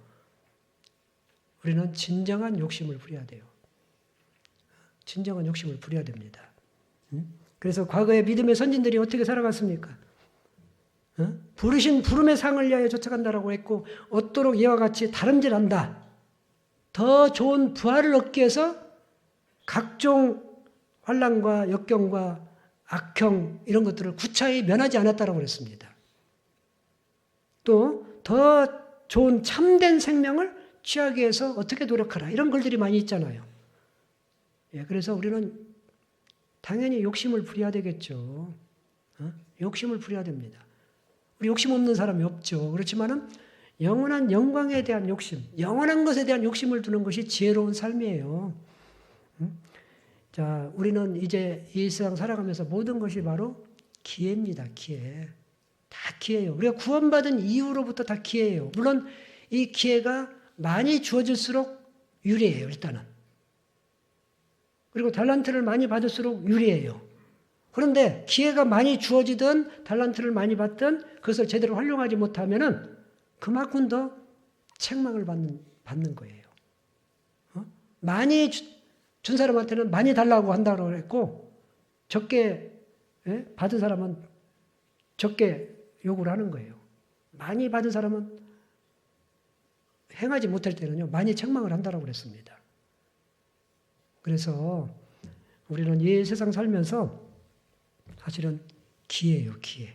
우리는 진정한 욕심을 부려야 돼요. 진정한 욕심을 부려야 됩니다. 그래서 과거의 믿음의 선진들이 어떻게 살아갔습니까? 부르신 부름의 상을 위하여 쫓아간다라고 했고 얻도록 이와 같이 다름질한다. 더 좋은 부활을 얻기 위해서 각종 환난과 역경과 악형 이런 것들을 구차히 면하지 않았다라고 그랬습니다. 또 더 좋은 참된 생명을 취하기 위해서 어떻게 노력하라 이런 글들이 많이 있잖아요. 예, 그래서 우리는 당연히 욕심을 부려야 되겠죠. 욕심을 부려야 됩니다. 우리 욕심 없는 사람이 없죠. 그렇지만은 영원한 영광에 대한 욕심, 영원한 것에 대한 욕심을 두는 것이 지혜로운 삶이에요. 자, 우리는 이제 이 세상 살아가면서 모든 것이 바로 기회입니다. 기회. 다 기회예요. 우리가 구원받은 이후로부터 다 기회예요. 물론 이 기회가 많이 주어질수록 유리해요, 일단은. 그리고 달란트를 많이 받을수록 유리해요. 그런데 기회가 많이 주어지든 달란트를 많이 받든 그것을 제대로 활용하지 못하면은 그만큼 더 책망을 받는 거예요. 많이 준 사람한테는 많이 달라고 한다고 했고 적게 받은 사람은 적게 요구를 하는 거예요. 많이 받은 사람은 행하지 못할 때는요, 많이 책망을 한다고 그랬습니다. 그래서 우리는 이 세상 살면서 사실은 기회예요, 기회.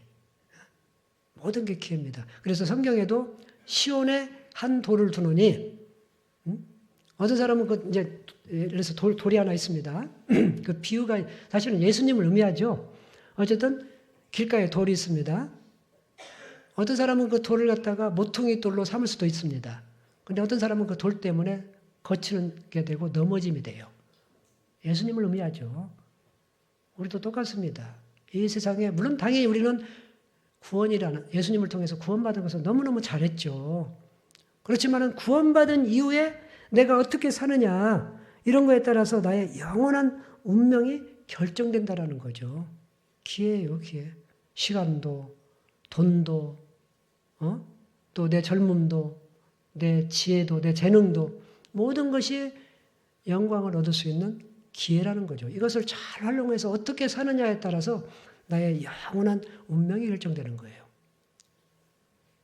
모든 게 기회입니다. 그래서 성경에도 시온에 한 돌을 두느니, 어떤 사람은 이제 예를 들어서 돌이 하나 있습니다. 그 비유가 사실은 예수님을 의미하죠. 어쨌든 길가에 돌이 있습니다. 어떤 사람은 그 돌을 갖다가 모퉁이 돌로 삼을 수도 있습니다. 근데 어떤 사람은 그 돌 때문에 거치게 되고 넘어짐이 돼요. 예수님을 의미하죠. 우리도 똑같습니다. 이 세상에 물론 당연히 우리는 구원이라는 예수님을 통해서 구원받은 것을 너무너무 잘했죠. 그렇지만은 구원받은 이후에 내가 어떻게 사느냐 이런 거에 따라서 나의 영원한 운명이 결정된다라는 거죠. 기회예요, 기회. 시간도, 돈도, 또 내 젊음도, 내 지혜도, 내 재능도 모든 것이 영광을 얻을 수 있는 기회라는 거죠. 이것을 잘 활용해서 어떻게 사느냐에 따라서 나의 영원한 운명이 결정되는 거예요.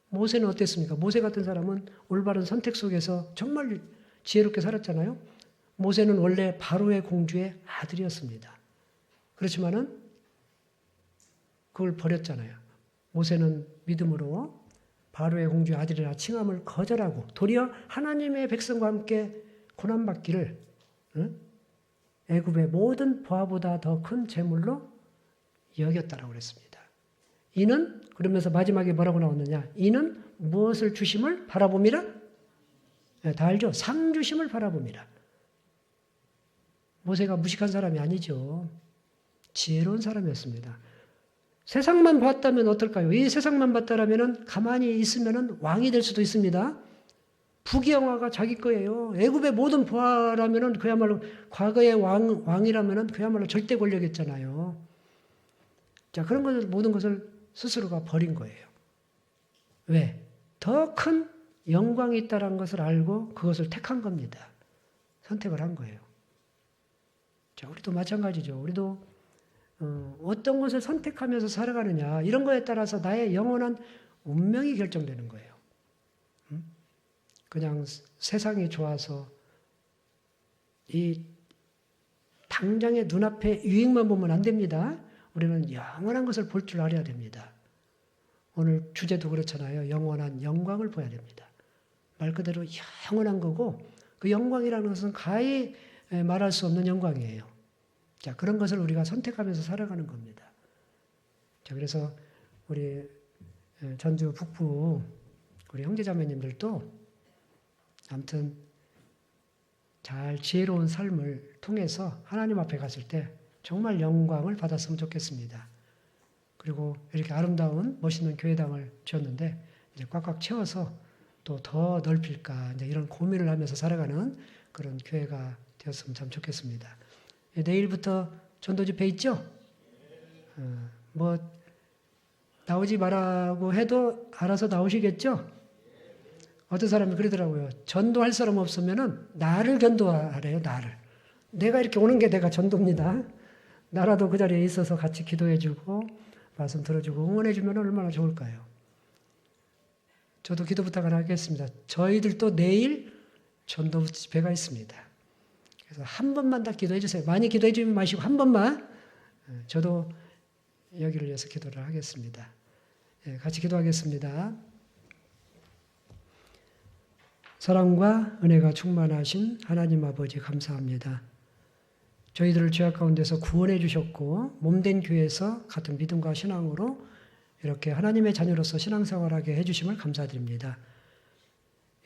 모세는 어땠습니까? 모세 같은 사람은 올바른 선택 속에서 정말 지혜롭게 살았잖아요. 모세는 원래 바로의 공주의 아들이었습니다. 그렇지만은 그걸 버렸잖아요. 모세는 믿음으로 바로의 공주의 아들이라 칭함을 거절하고 도리어 하나님의 백성과 함께 고난받기를 애굽의 모든 보화보다 더 큰 재물로 여겼다라고 그랬습니다. 이는 그러면서 마지막에 뭐라고 나왔느냐? 이는 무엇을 주심을 바라봄이라? 네, 다 알죠? 상 주심을 바라봄이라. 모세가 무식한 사람이 아니죠. 지혜로운 사람이었습니다. 세상만 봤다면 어떨까요? 이 세상만 봤다라면은 가만히 있으면은 왕이 될 수도 있습니다. 부귀영화가 자기 거예요. 애굽의 모든 부하라면은 그야말로 과거의 왕이라면은 그야말로 절대 권력이었잖아요. 자, 그런 것을 모든 것을 스스로가 버린 거예요. 왜? 더 큰 영광이 있다는 것을 알고 그것을 택한 겁니다. 선택을 한 거예요. 자, 우리도 마찬가지죠. 우리도 어떤 것을 선택하면서 살아가느냐 이런 거에 따라서 나의 영원한 운명이 결정되는 거예요. 그냥 세상이 좋아서 이 당장의 눈앞에 유익만 보면 안 됩니다. 우리는 영원한 것을 볼 줄 알아야 됩니다. 오늘 주제도 그렇잖아요. 영원한 영광을 봐야 됩니다. 말 그대로 영원한 거고 그 영광이라는 것은 가히 말할 수 없는 영광이에요. 자, 그런 것을 우리가 선택하면서 살아가는 겁니다. 자, 그래서 우리 전주 북부 우리 형제자매님들도 아무튼 잘 지혜로운 삶을 통해서 하나님 앞에 갔을 때 정말 영광을 받았으면 좋겠습니다. 그리고 이렇게 아름다운 멋있는 교회당을 지었는데 이제 꽉꽉 채워서 또 더 넓힐까 이제 이런 고민을 하면서 살아가는 그런 교회가 되었으면 참 좋겠습니다. 내일부터 전도 집회 있죠? 뭐 나오지 말라고 해도 알아서 나오시겠죠? 어떤 사람이 그러더라고요. 전도할 사람 없으면은 나를 전도하래요. 나를. 내가 이렇게 오는 게 내가 전도입니다. 나라도 그 자리에 있어서 같이 기도해주고 말씀 들어주고 응원해주면 얼마나 좋을까요? 저도 기도 부탁 하나 하겠습니다. 저희들도 내일 전도 집회가 있습니다. 그래서 한 번만 다 기도해 주세요. 많이 기도해 주지 마시고 한 번만. 저도 여기를 위해서 기도를 하겠습니다. 같이 기도하겠습니다. 사랑과 은혜가 충만하신 하나님 아버지 감사합니다. 저희들을 죄악 가운데서 구원해 주셨고 몸된 교회에서 같은 믿음과 신앙으로 이렇게 하나님의 자녀로서 신앙생활하게 해주심을 감사드립니다.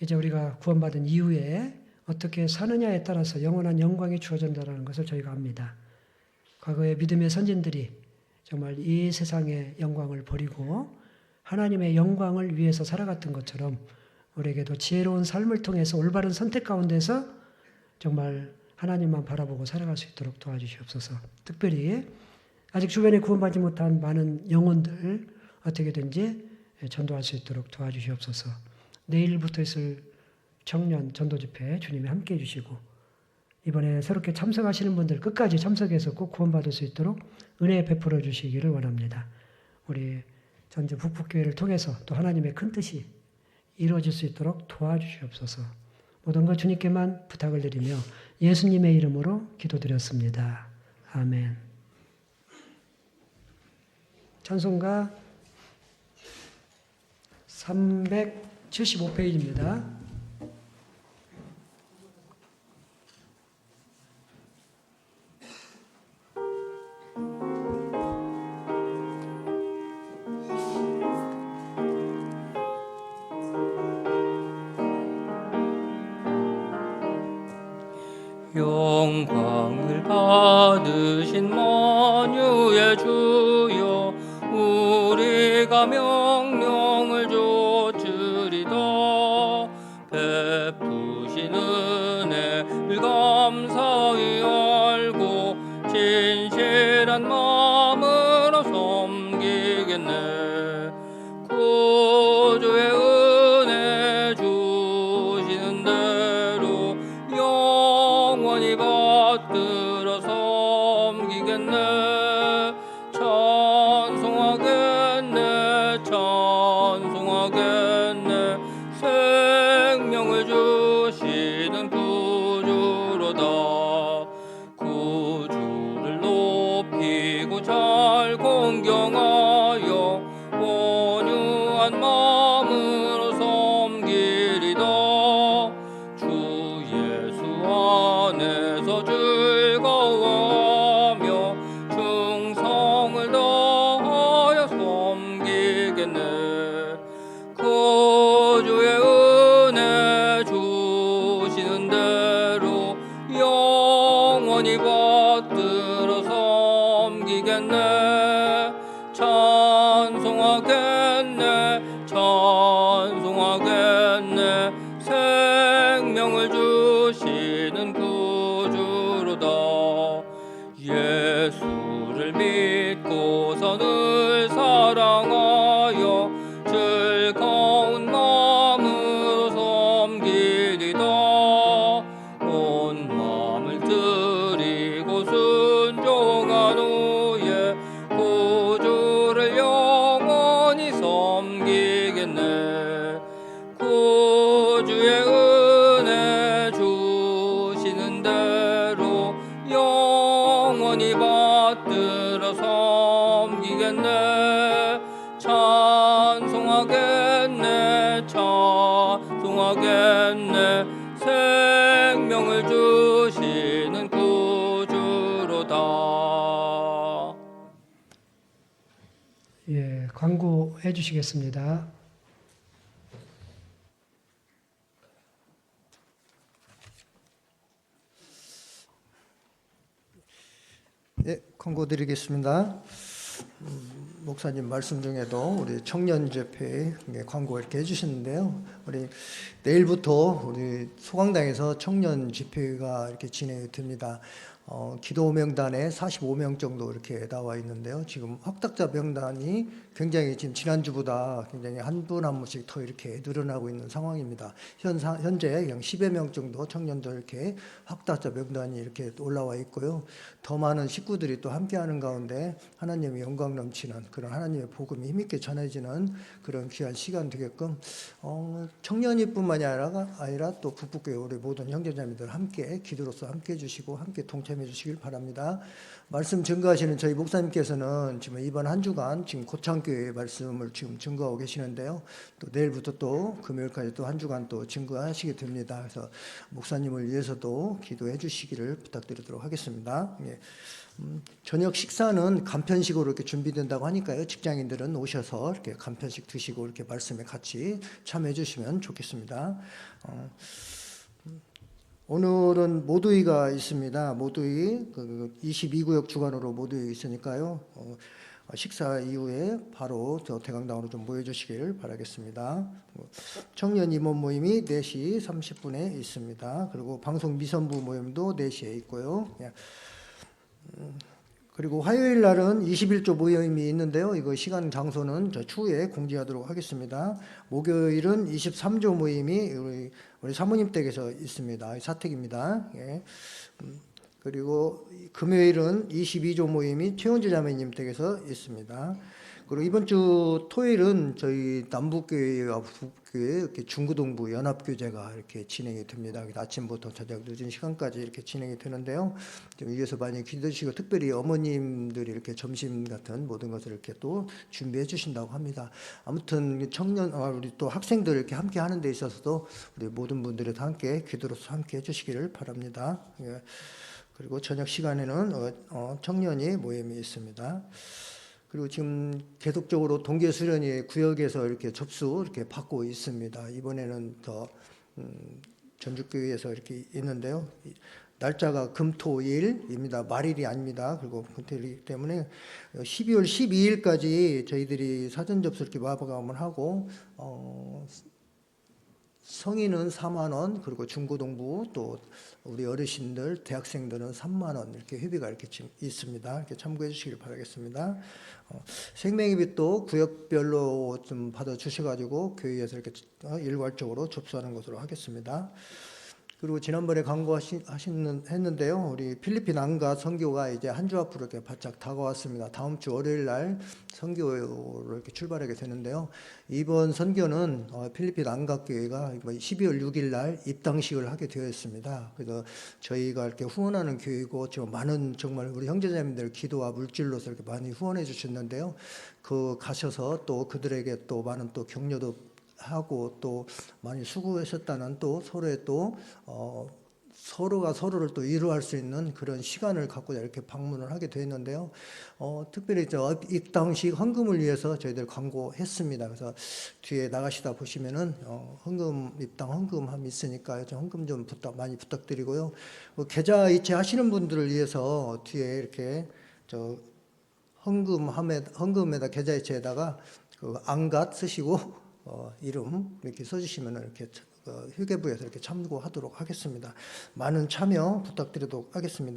이제 우리가 구원받은 이후에 어떻게 사느냐에 따라서 영원한 영광이 주어진다는 것을 저희가 압니다. 과거의 믿음의 선진들이 정말 이 세상의 영광을 버리고 하나님의 영광을 위해서 살아갔던 것처럼 우리에게도 지혜로운 삶을 통해서 올바른 선택 가운데서 정말 하나님만 바라보고 살아갈 수 있도록 도와주시옵소서. 특별히 아직 주변에 구원받지 못한 많은 영혼들 어떻게든지 전도할 수 있도록 도와주시옵소서. 내일부터 있을 청년 전도 집회 주님이 함께해 주시고 이번에 새롭게 참석하시는 분들 끝까지 참석해서 꼭 구원받을 수 있도록 은혜 베풀어 주시기를 원합니다. 우리 전주 북북교회를 통해서 또 하나님의 큰 뜻이 이루어질 수 있도록 도와주시옵소서. 모든 것 주님께만 부탁을 드리며 예수님의 이름으로 기도드렸습니다. 아멘. 찬송가 375페이지입니다. 영광을 받으신 만유의 주여 우리가 명령을 좇으리다. 베푸신 은혜를 감사히 알고 진실한 마음으로 섬기겠네. 구주의 은혜 주시는 대로 영원히 받들어 섬기겠네. 찬송하겠네 찬송하겠네. 생명을 주시는 구주로다. 구주를 높이고 잘 공경하여 온유한 마음으로 섬기리다. 주 예수 안에서 즐거워하며 충성을 다하여 섬기겠네. 구주의 은혜 주시는 대로 영원히 받들어 섬기겠네. 찬송하겠네 찬송하겠네. 생명을 주시는 구주로다. 예수를 믿고서 늘 사랑하여 즐거운 마음으로 섬기리다. 온 마음을 드리고 순종한 후에 구주를 영원히 섬기겠네. 구주의 은혜 주시는 대로 영원히 받들어 섬기겠네. 찬송하겠네 찬송하겠네. 생명을 주시는 구주로다. 예, 광고해 주시겠습니다. 예, 광고 드리겠습니다. 목사님 말씀 중에도 우리 청년 집회 광고 이렇게 해주셨는데요. 우리 내일부터 우리 소강당에서 청년 집회가 이렇게 진행이 됩니다. 기도 명단에 45명 정도 이렇게 나와 있는데요. 지금 확답자 명단이 굉장히 지금 지난주보다 굉장히 한 분 한 분씩 더 이렇게 늘어나고 있는 상황입니다. 현재 그냥 10여 명 정도 청년들 이렇게 확답자 명단이 이렇게 올라와 있고요. 더 많은 식구들이 또 함께하는 가운데 하나님의 영광 넘치는 그런 하나님의 복음이 힘있게 전해지는 그런 귀한 시간 되게끔 청년이뿐만이 아니라 또 북북교회 우리 모든 형제자매들 함께 기도로서 함께 해주시고 함께 동참해 주시길 바랍니다. 말씀 증거하시는 저희 목사님께서는 지금 이번 한 주간 지금 고창교회 말씀을 지금 증거하고 계시는데요. 또 내일부터 또 금요일까지 또 한 주간 또 증거하시게 됩니다. 그래서 목사님을 위해서도 기도해 주시기를 부탁드리도록 하겠습니다. 예. 저녁 식사는 간편식으로 이렇게 준비된다고 하니까요. 직장인들은 오셔서 이렇게 간편식 드시고 이렇게 말씀에 같이 참여해 주시면 좋겠습니다. 오늘은 모두위가 있습니다. 모두위 22구역 주관으로 모두위 있으니까요. 식사 이후에 바로 저 대강당으로 좀 모여주시길 바라겠습니다. 청년 임원 모임이 4시 30분에 있습니다. 그리고 방송 미선부 모임도 4시에 있고요. 그리고 화요일 날은 21조 모임이 있는데요. 이거 시간 장소는 저 추후에 공지하도록 하겠습니다. 목요일은 23조 모임이 우리 사모님 댁에서 있습니다. 사택입니다. 예. 그리고 금요일은 22조 모임이 최원주 자매님 댁에서 있습니다. 그리고 이번 주 토요일은 저희 남북교회와 북교회 이렇게 중구동부 연합교제가 이렇게 진행이 됩니다. 아침부터 저녁 늦은 시간까지 이렇게 진행이 되는데요. 좀 위에서 많이 기도주시고 특별히 어머님들이 이렇게 점심 같은 모든 것을 이렇게 또 준비해 주신다고 합니다. 아무튼 청년, 우리 또 학생들 이렇게 함께 하는 데 있어서도 우리 모든 분들이 다 함께 기도로서 함께 해주시기를 바랍니다. 예. 그리고 저녁 시간에는 청년이 모임이 있습니다. 그리고 지금 계속적으로 동계 수련회 구역에서 이렇게 접수 이렇게 받고 있습니다. 이번에는 더 전주교회에서 이렇게 있는데요. 날짜가 금토일입니다. 말일이 아닙니다. 그리고 금토일이기 때문에 12월 12일까지 저희들이 사전 접수 이렇게 마감을 하고 성인은 4만 원, 그리고 중고등부 또 우리 어르신들, 대학생들은 3만 원 이렇게 회비가 이렇게 지금 있습니다. 이렇게 참고해 주시길 바라겠습니다. 생명의비 또 구역별로 좀 받아 주셔가지고 교회에서 이렇게 일괄적으로 접수하는 것으로 하겠습니다. 그리고 지난번에 했는데요. 우리 필리핀 안가 선교가 이제 한 주 앞으로 이렇게 바짝 다가왔습니다. 다음 주 월요일 날 선교로 이렇게 출발하게 되는데요. 이번 선교는 필리핀 안가 교회가 12월 6일 날 입당식을 하게 되어 있습니다. 그래서 저희가 이렇게 후원하는 교회고 좀 많은 정말 우리 형제자매들 기도와 물질로서 이렇게 많이 후원해 주셨는데요. 그 가셔서 또 그들에게 또 많은 또 격려도 하고 또 많이 수고하셨다는 또 서로의 또 서로가 서로를 또 위로할 수 있는 그런 시간을 갖고 이렇게 방문을 하게 되었는데요. 특별히 저 입당식 헌금을 위해서 저희들 광고했습니다. 그래서 뒤에 나가시다 보시면은 입당 헌금함이 있으니까 헌금 좀 많이 부탁드리고요. 계좌 이체하시는 분들을 위해서 뒤에 이렇게 저 헌금에다 계좌 이체에다가 그 안갓 쓰시고 이름 이렇게 써주시면 이렇게 휴게부에서 이렇게 참고하도록 하겠습니다. 많은 참여 부탁드리도록 하겠습니다.